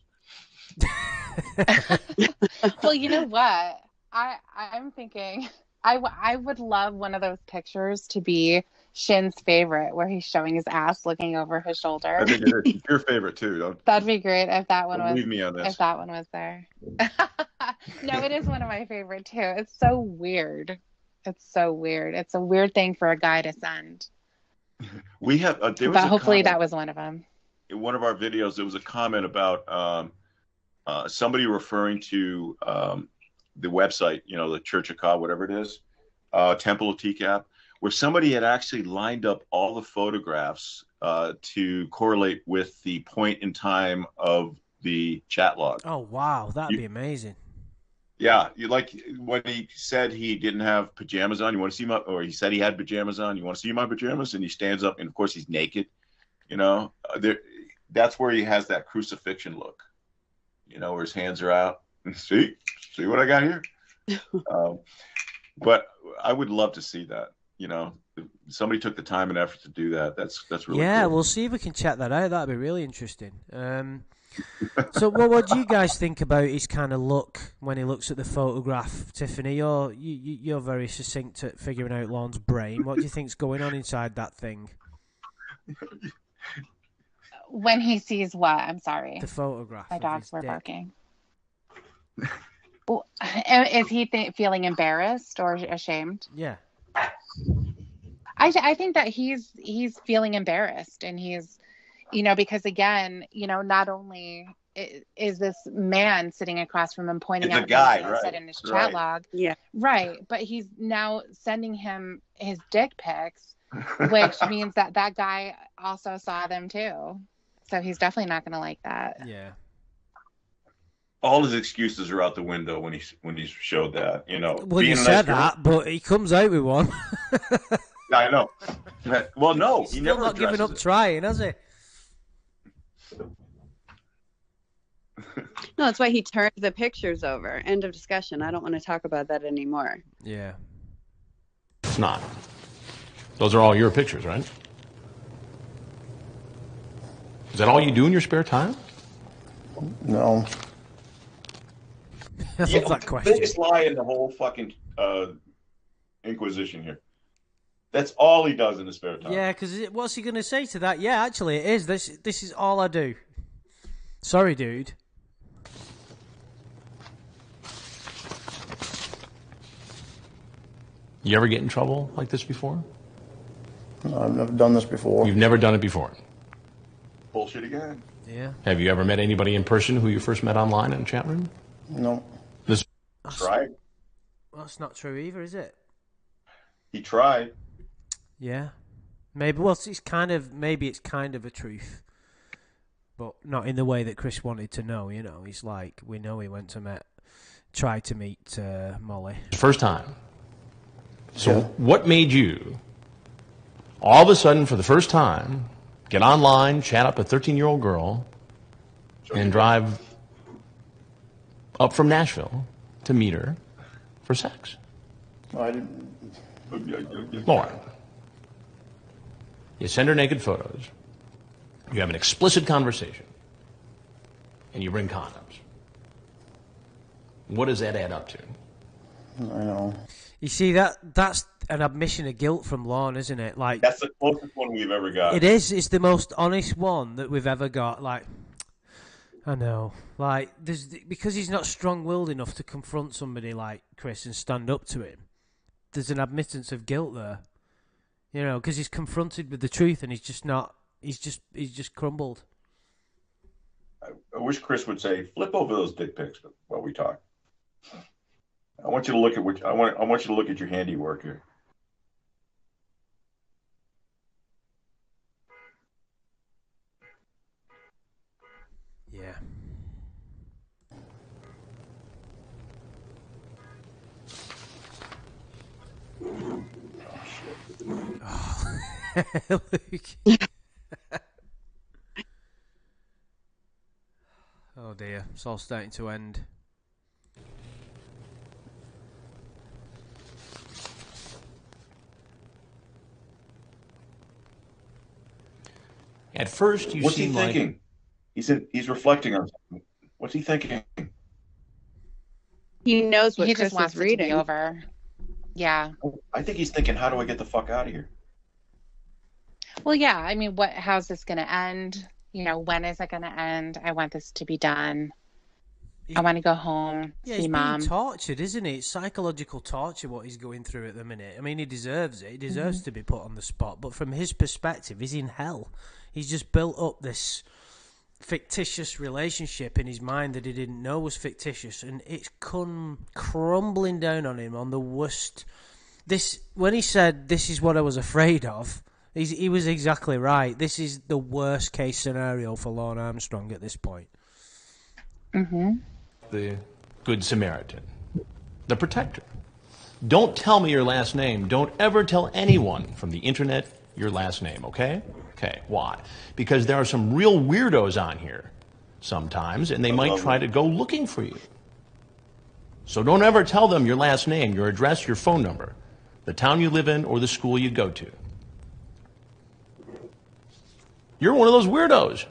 Well, you know what? I'm thinking I would love one of those pictures to be Shin's favorite, where he's showing his ass looking over his shoulder. I think it is. It's your favorite too. That'd be great if that one was. Leave me on this. If that one was there. No, it is one of my favorite too. It's so weird. It's so weird. It's a weird thing for a guy to send. We have. There was but a hopefully comment, that was one of them. in one of our videos. There was a comment about somebody referring to the website, the Church of God, whatever it is, Temple of TCAP, where somebody had actually lined up all the photographs to correlate with the point in time of the chat log. Oh wow, that'd be amazing. Yeah, you like when he said he didn't have pajamas on. You want to see or he said he had pajamas on. You want to see my pajamas? And he stands up, and of course he's naked. That's where he has that crucifixion look. Where his hands are out. See what I got here. But I would love to see that. If somebody took the time and effort to do that. That's really yeah. cool. We'll see if we can check that out. That'd be really interesting. So, what do you guys think about his kind of look when he looks at the photograph, Tiffany? You're very succinct at figuring out Lorne's brain. What do you think's going on inside that thing? When he sees what? I'm sorry. The photograph. My dogs were dick. barking. Well, is he feeling embarrassed or ashamed? Yeah. I think that he's feeling embarrassed, and he's, because again, not only is this man sitting across from him pointing out things he said in his chat log, yeah, right, but he's now sending him his dick pics, which means that guy also saw them too, so he's definitely not going to like that. Yeah. All his excuses are out the window when he showed that. Well, you said that, but he comes out with one. I know. Well, no, he's he still never not giving up it. trying, has he? No, that's why he turned the pictures over. End of discussion. I don't want to talk about that anymore. Yeah. It's not. Those are all your pictures, right? Is that all you do in your spare time? No. I love that question. Biggest lie in the whole fucking Inquisition here. That's all he does in his spare time. Yeah, because what's he going to say to that? Yeah, actually, it is. This is all I do. Sorry, dude. You ever get in trouble like this before? No, I've never done this before. You've never done it before? Bullshit again. Yeah. Have you ever met anybody in person who you first met online in a chat room? No. Tried. Well, that's not true either, is it? He tried. Yeah. Maybe. Well, it's kind of a truth, but not in the way that Chris wanted to know. He's like, we know he went to tried to meet Molly. First time. So what made you, all of a sudden, for the first time, get online, chat up a 13-year-old girl, and drive up from Nashville to meet her for sex? I didn't. Lauren, you send her naked photos, you have an explicit conversation, and you bring condoms. What does that add up to? I know. You see, that's an admission of guilt from Lorne, isn't it? Like, that's the closest one we've ever got. It is. It's the most honest one that we've ever got. Like, I know. Like, because he's not strong-willed enough to confront somebody like Chris and stand up to him. There's an admittance of guilt there. Because he's confronted with the truth and he's just not. He's just crumbled. I wish Chris would say, "Flip over those dick pics while we talk." I want you to look at I want you to look at your handiwork here. Yeah. Oh, Luke. Oh dear, it's all starting to end. At first, you What's he seem thinking? He's reflecting on something. What's he thinking? He knows what He Chris just wants is it to be reading. over. Yeah. I think he's thinking, how do I get the fuck out of here? Well, yeah. I mean, how's this going to end? You know, when is it going to end? I want this to be done. I want to go home, Yeah, see he's Mom. being tortured, isn't he? It's psychological torture what he's going through at the minute. I mean, he deserves it. He deserves to be put on the spot. But from his perspective, he's in hell. He's just built up this fictitious relationship in his mind that he didn't know was fictitious, and it's come crumbling down on him on the worst. When he said, "This is what I was afraid of," he was exactly right. This is the worst case scenario for Lorne Armstrong at this point. Mm-hmm. the Good Samaritan, the protector. Don't tell me your last name. Don't ever tell anyone from the internet your last name, okay? Okay, why? Because there are some real weirdos on here sometimes, and they might try to go looking for you. So don't ever tell them your last name, your address, your phone number, the town you live in, or the school you go to. You're one of those weirdos.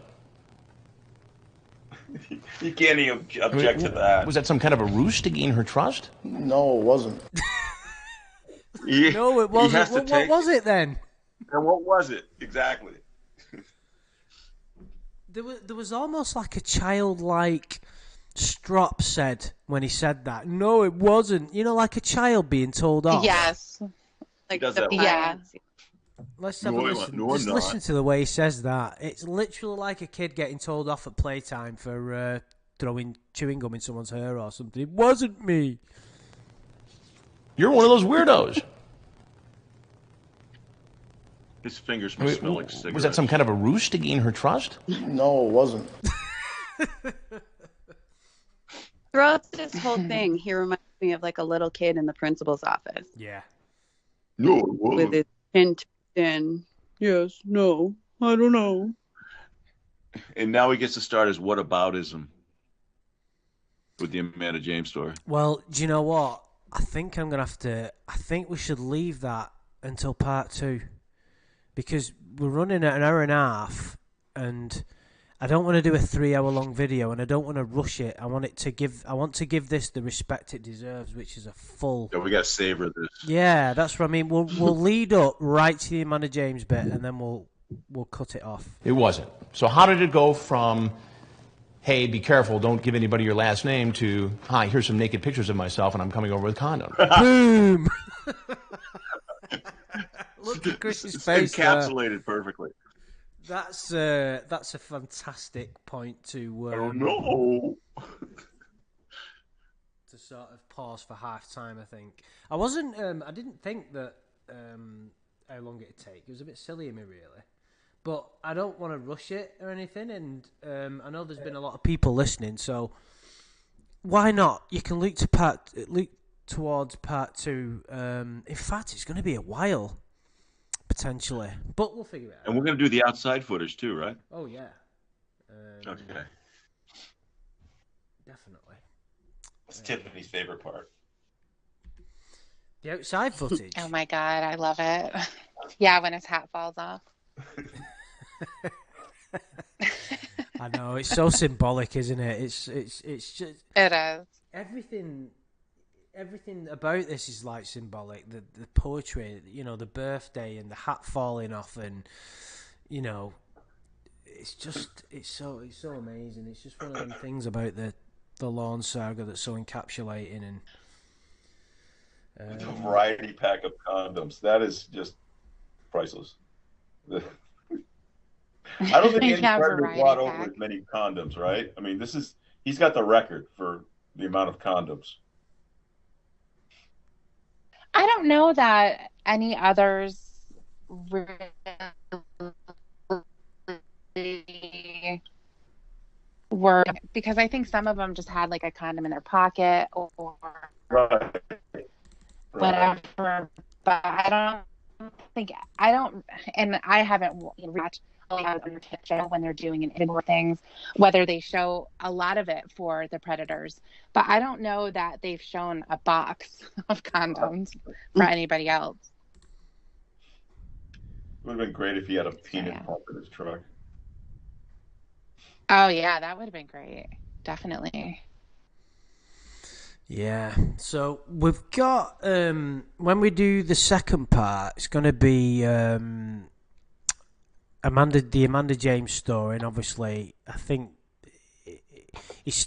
You can't even object to that. Was that some kind of a ruse to gain her trust? No, it wasn't. No, it wasn't. What was it then? And what was it exactly? There was almost like a childlike strop said when he said that. No, it wasn't. You know, like a child being told off. Yes. Like does the that. Yeah. Let's have a No, listen. no, I'm Just not. listen to the way he says that. It's literally like a kid getting told off at playtime for throwing chewing gum in someone's hair or something. It wasn't me. You're one of those weirdos. His fingers must smell like cigarettes. Was that some kind of a ruse to gain her trust? No, it wasn't. Throughout this whole thing, he reminds me of like a little kid in the principal's office Yeah. No, it wasn't. with his chin tucked in. Yes, no, I don't know. And now he gets to start his whataboutism with the Amanda James story. Well, do you know what? I think I'm gonna have to. I think we should leave that until part 2 because we're running at an hour and a half, and I don't want to do a 3-hour-long video, and I don't want to rush it. I want to give this the respect it deserves, which is a full. Yeah, we got to savor this. Yeah, that's what I mean. We'll lead up right to the Amanda James bit, and then we'll cut it off. It wasn't. So how did it go from, hey, be careful, don't give anybody your last name, to, hi, here's some naked pictures of myself, and I'm coming over with condoms? Boom! Look at Chris's It's face. encapsulated perfectly. That's a fantastic point to. I don't know. To sort of pause for half time, I think. I wasn't. I didn't think that how long it'd take. It was a bit silly of me, really. But I don't want to rush it or anything, and I know there's been a lot of people listening, so why not? You can look towards part 2. In fact, it's going to be a while, potentially, but we'll figure it out. And we're going to do the outside footage too, right? Oh yeah. Okay. Definitely. That's Tiffany's favorite part. The outside footage. Oh my God, I love it. Yeah, when his hat falls off. I know, it's so symbolic, isn't it? It's just It is. everything about this is like symbolic. The poetry, you know, the birthday and the hat falling off, and you know, it's so amazing. It's just one of them things about the Lorne saga that's so encapsulating. And The variety pack of condoms. That is just priceless. I don't think any Yeah, predator variety brought pack. over as many condoms, right? I mean, he's got the record for the amount of condoms. I don't know that any others really were, because I think some of them just had like a condom in their pocket or Right. whatever. But I don't, and I haven't watched on their show when they're doing and more things, whether they show a lot of it for the Predators. But I don't know that they've shown a box of condoms for anybody else. It would have been great if he had a peanut pump in his truck. Oh, yeah, that would have been great. Definitely. Yeah. So we've got, when we do the second part, it's going to be the Amanda James story. And obviously, I think,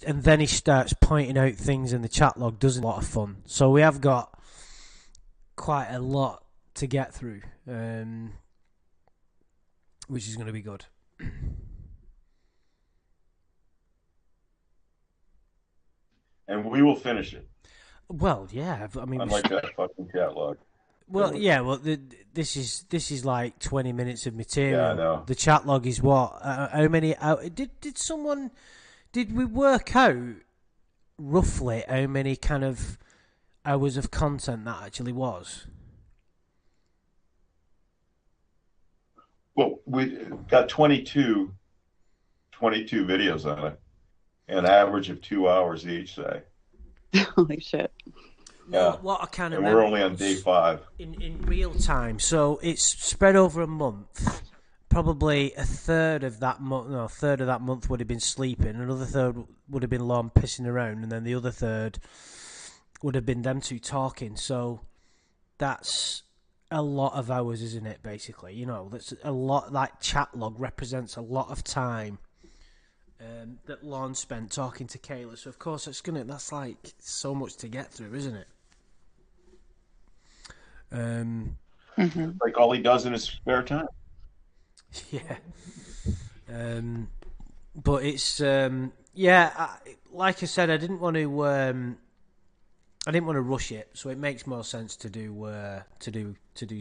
and then he starts pointing out things in the chat log, does a lot of fun. So we have got quite a lot to get through, which is going to be good. And we will finish it. Well, yeah. I mean, unlike that fucking catalog. Well, yeah. Well, this is like 20 minutes of material. Yeah, I know. The chat log is what? How many? Did we work out roughly how many kind of hours of content that actually was? Well, we got 22 videos on it. An average of 2 hours each, say. Holy shit. Well, what I kind of and we're only on day 5. In real time, so it's spread over a month. Probably a third of that month would have been sleeping. Another third would have been Lorne pissing around, and then the other third would have been them two talking. So that's a lot of hours, isn't it? Basically, that's a lot. That chat log represents a lot of time. That Lorne spent talking to Kayla, so of course that's like so much to get through, isn't it? Like all he does in his spare time. Yeah. But it's like I said, I didn't want to rush it, so it makes more sense to do the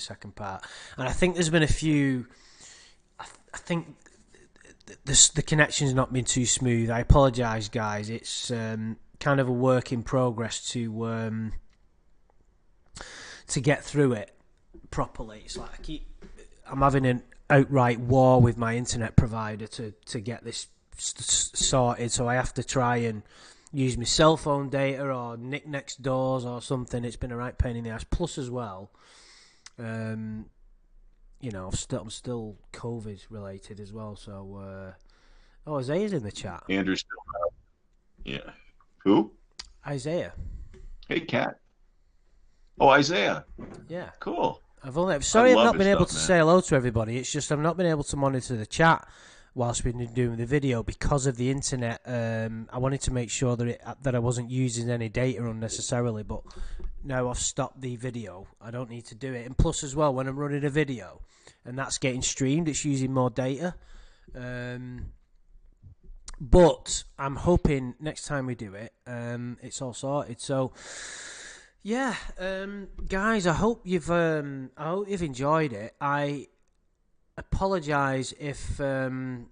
second part. And I think there's been a few. I think the connection's not been too smooth. I apologise, guys. It's kind of a work in progress to get through it properly. It's like I'm having an outright war with my internet provider to get this sorted. So I have to try and use my cell phone data or nick next doors or something. It's been a right pain in the ass. Plus, as well, I'm still COVID related as well. So, Isaiah's in the chat. Andrew's still out. Yeah. Who? Isaiah. Hey, Kat. Oh, Isaiah. Yeah. Cool. I've not been able to say hello to everybody. It's just I've not been able to monitor the chat whilst we've been doing the video because of the internet. I wanted to make sure that I wasn't using any data unnecessarily, but now I've stopped the video. I don't need to do it. And plus, as well, when I'm running a video and that's getting streamed, it's using more data. But I'm hoping next time we do it, it's all sorted. So. Yeah, guys, I hope you've enjoyed it. I apologise if you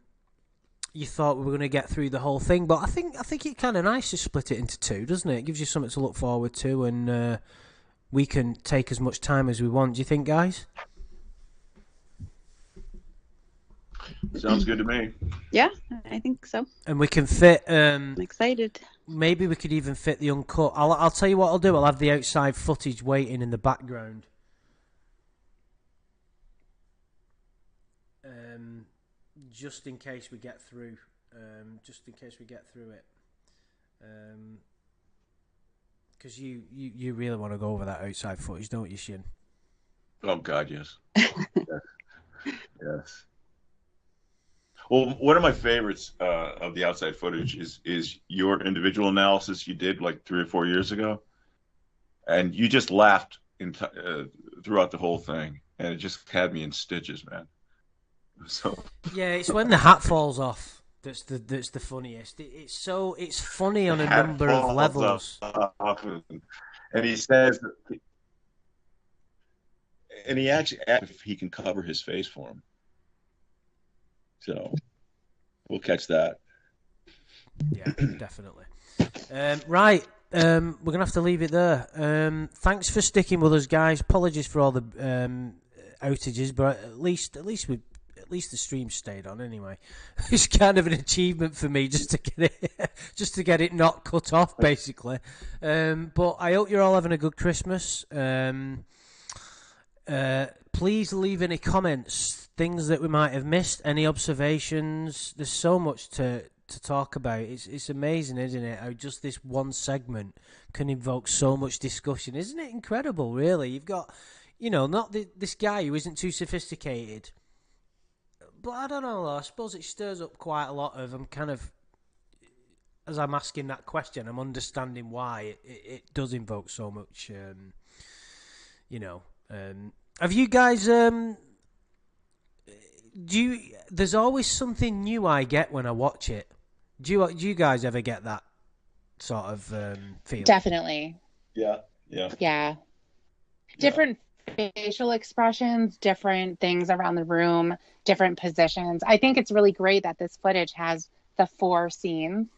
thought we were going to get through the whole thing, but I think it's kind of nice to split it into two, doesn't it? It gives you something to look forward to, and we can take as much time as we want. Do you think, guys? Sounds good to me. Yeah, I think so. And we can fit. I'm excited. Maybe we could even fit the uncut. I'll tell you what I'll do. I'll have the outside footage waiting in the background. Just in case we get through. It. Because you really want to go over that outside footage, don't you, Shin? Oh God, yes. Yes. Well, one of my favorites of the outside footage is your individual analysis you did like 3 or 4 years ago, and you just laughed throughout the whole thing, and it just had me in stitches, man. So yeah, it's when the hat falls off that's the funniest. It's funny on a number of levels. And he says, and he actually asks if he can cover his face for him. So we'll catch that. Yeah, definitely. Right, we're gonna have to leave it there. Thanks for sticking with us, guys. Apologies for all the outages, but at least least the stream stayed on anyway. It's kind of an achievement for me just to get it not cut off, basically. But I hope you're all having a good Christmas. Please leave any comments, things that we might have missed, any observations. There's so much to talk about. It's amazing, isn't it? How just this one segment can invoke so much discussion. Isn't it incredible, really? You've got, not this guy who isn't too sophisticated. But I don't know, though. I suppose it stirs up quite a lot of, I'm kind of, as I'm asking that question, I'm understanding why it does invoke so much, have you guys, there's always something new I get when I watch it. Do you guys ever get that sort of feeling? Definitely. Yeah. Different facial expressions, different things around the room, different positions. I think it's really great that this footage has the 4 scenes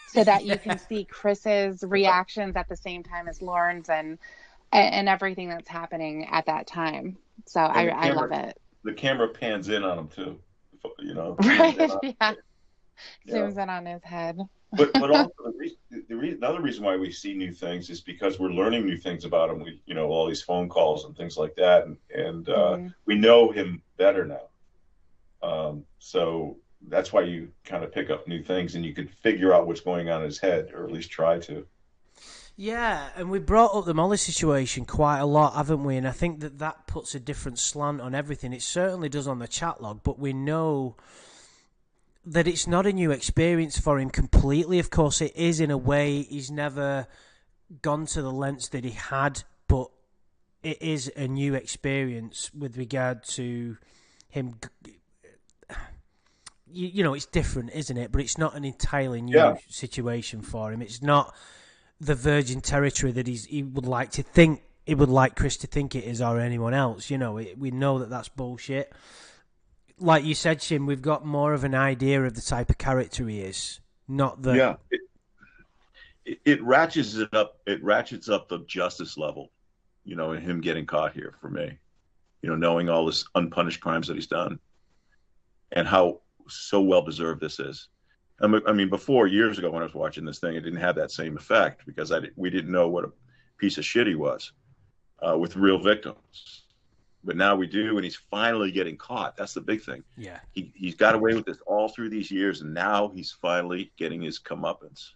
so that you can see Chris's reactions at the same time as Lorne's and everything that's happening at that time. So I love it. The camera pans in on him too, Right? Yeah. Zooms in on his head. But also another reason why we see new things is because we're learning new things about him. We all these phone calls and things like that, and we know him better now. So that's why you kind of pick up new things, and you can figure out what's going on in his head, or at least try to. Yeah, and we brought up the Molly situation quite a lot, haven't we? And I think that puts a different slant on everything. It certainly does on the chat log, but we know that it's not a new experience for him completely. Of course, it is in a way. He's never gone to the lengths that he had, but it is a new experience with regard to him. It's different, isn't it? But it's not an entirely new situation for him. It's not the virgin territory that he would like to think, he would like Chris to think it is, or anyone else. We know that that's bullshit. Like you said, Shim, we've got more of an idea of the type of character he is. Not the... Yeah. It ratchets it up. It ratchets up the justice level, in him getting caught here for me. Knowing all this unpunished crimes that he's done and how so well-deserved this is. I mean, before, years ago when I was watching this thing, it didn't have that same effect because we didn't know what a piece of shit he was with real victims. But now we do, and he's finally getting caught. That's the big thing. Yeah. He's got away with this all through these years, and now he's finally getting his comeuppance.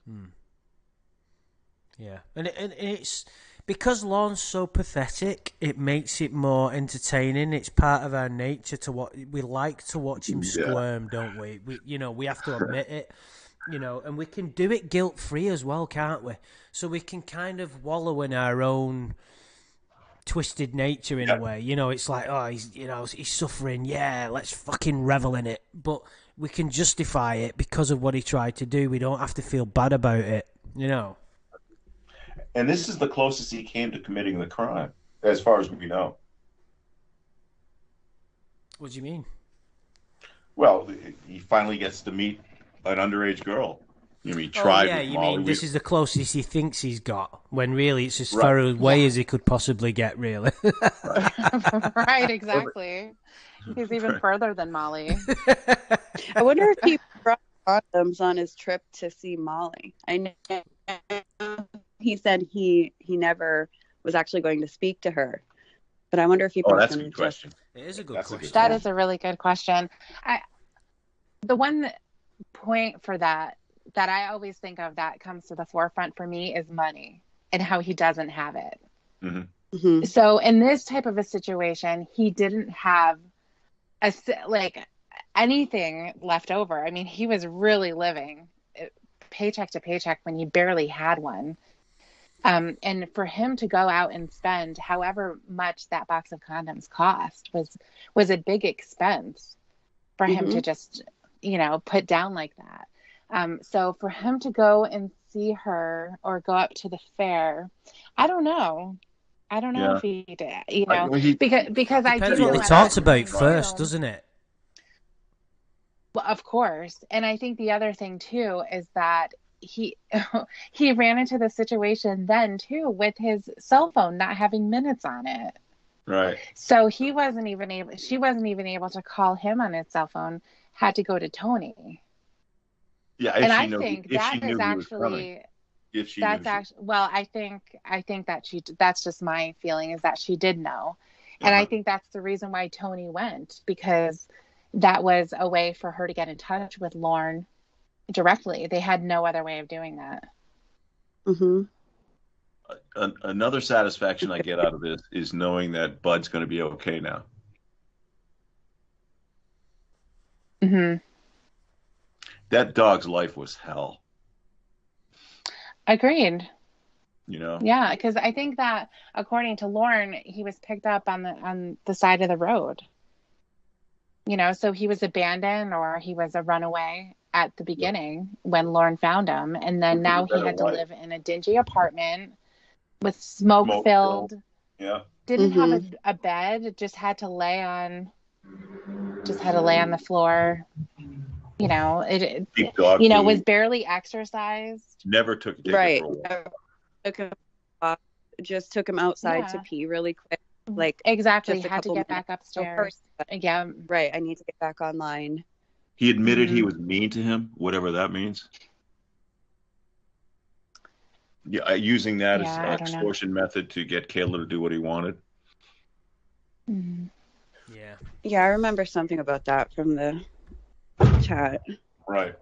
Yeah. And it's because Lorne's so pathetic, it makes it more entertaining. It's part of our nature to what we like to watch him squirm, don't we? We have to admit it. And we can do it guilt-free as well, can't we? So we can kind of wallow in our own twisted nature in a way. It's like, oh, he's suffering. Yeah, let's fucking revel in it. But we can justify it because of what he tried to do. We don't have to feel bad about it. And this is the closest he came to committing the crime, as far as we know. What do you mean? Well, he finally gets to meet an underage girl. He tried with Molly. This is the closest he thinks he's got, when really it's as far away as he could possibly get, really. Right, exactly. He's even further than Molly. I wonder if he brought condoms on his trip to see Molly. I know he said he never was actually going to speak to her, but I wonder if he brought that's a them good question. It is a good question. That is a really good question. The one point for that I always think of that comes to the forefront for me is money and how he doesn't have it. Mm-hmm. So in this type of a situation, he didn't have anything left over. I mean, he was really living paycheck to paycheck when he barely had one. And for him to go out and spend however much that box of condoms cost was a big expense for him to just, put down like that. So for him to go and see her or go up to the fair, I don't know if he did, because I depends what they talked about first, doesn't it? Well, of course. And I think the other thing too is that he ran into the situation then too with his cell phone not having minutes on it. Right. So she wasn't even able to call him on his cell phone, had to go to Tony. Yeah, And I think if she that knew is he was coming. actually, If she that's knew actually, well, I think that's just my feeling, is that she did know. And I think that's the reason why Tony went, because that was a way for her to get in touch with Lorne directly. They had no other way of doing that. Mm-hmm. Another satisfaction I get out of this is knowing that Bud's going to be okay now. Mm-hmm. That dog's life was hell. Agreed. You know? Yeah, because I think that according to Lorne, he was picked up on the side of the road. You know, so he was abandoned, or he was a runaway at the beginning when Lorne found him, and then now he had to live in a dingy apartment with smoke filled. Yeah. Didn't have a bed, just had to lay on the floor. You know, was barely exercised. Never took a ticket for a just took him outside to pee really quick. Like, exactly, just had to get back upstairs. Yeah, right. I need to get back online. He admitted he was mean to him, whatever that means. Yeah, using that as an extortion method to get Kayla to do what he wanted. Mm-hmm. Yeah. Yeah, I remember something about that from the chat. Right.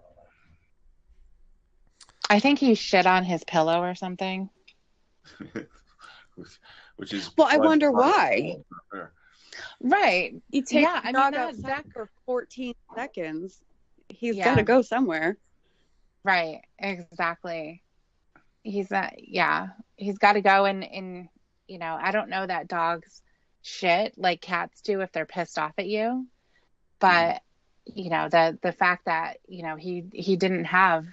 I think he shit on his pillow or something. Which is I wonder why. Right. You take the dog outside for 14 seconds. He's got to go somewhere. Right. Exactly. He's got to go, and you know, I don't know that dogs shit like cats do if they're pissed off at you, but you know, the fact that, you know, he didn't have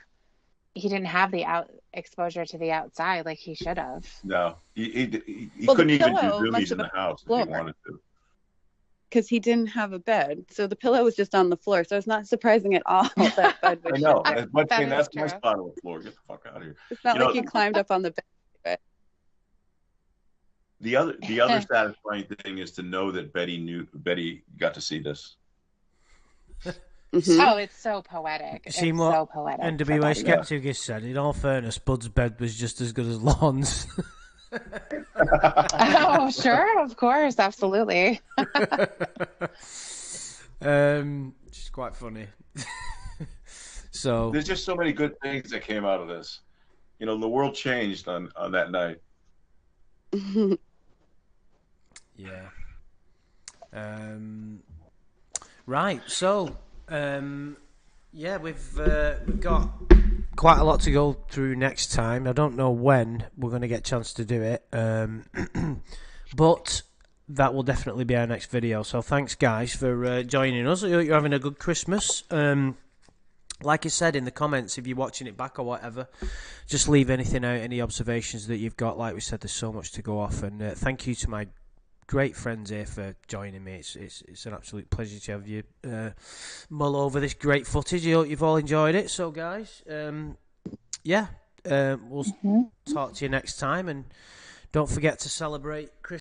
the exposure to the outside like he should have. No, he couldn't even do zoomies in the house if he wanted to. Because he didn't have a bed, so the pillow was just on the floor. So it's not surprising at all that Bud would. I know. That's my spot on the floor. Get the fuck out of here. It's not like he climbed up on the bed. The other satisfying thing is to know that Betty got to see this. Mm-hmm. Oh, it's so poetic. It's so poetic. NWA Skeptic has said, in all fairness, Bud's bed was just as good as Lorne's. Oh, sure, of course, absolutely. It's quite funny. So there's just so many good things that came out of this. You know, the world changed on that night. Yeah. Right. So, we've got quite a lot to go through next time. I don't know when we're going to get a chance to do it, but that will definitely be our next video. So thanks, guys, for joining us. I hope you're having a good Christmas. Like I said in the comments, if you're watching it back or whatever, just leave anything out, any observations that you've got. Like we said, there's so much to go off. And thank you to my great friends here for joining me. It's an absolute pleasure to have you mull over this great footage. I hope you've all enjoyed it. So, guys, we'll talk to you next time. And don't forget to celebrate Christmas.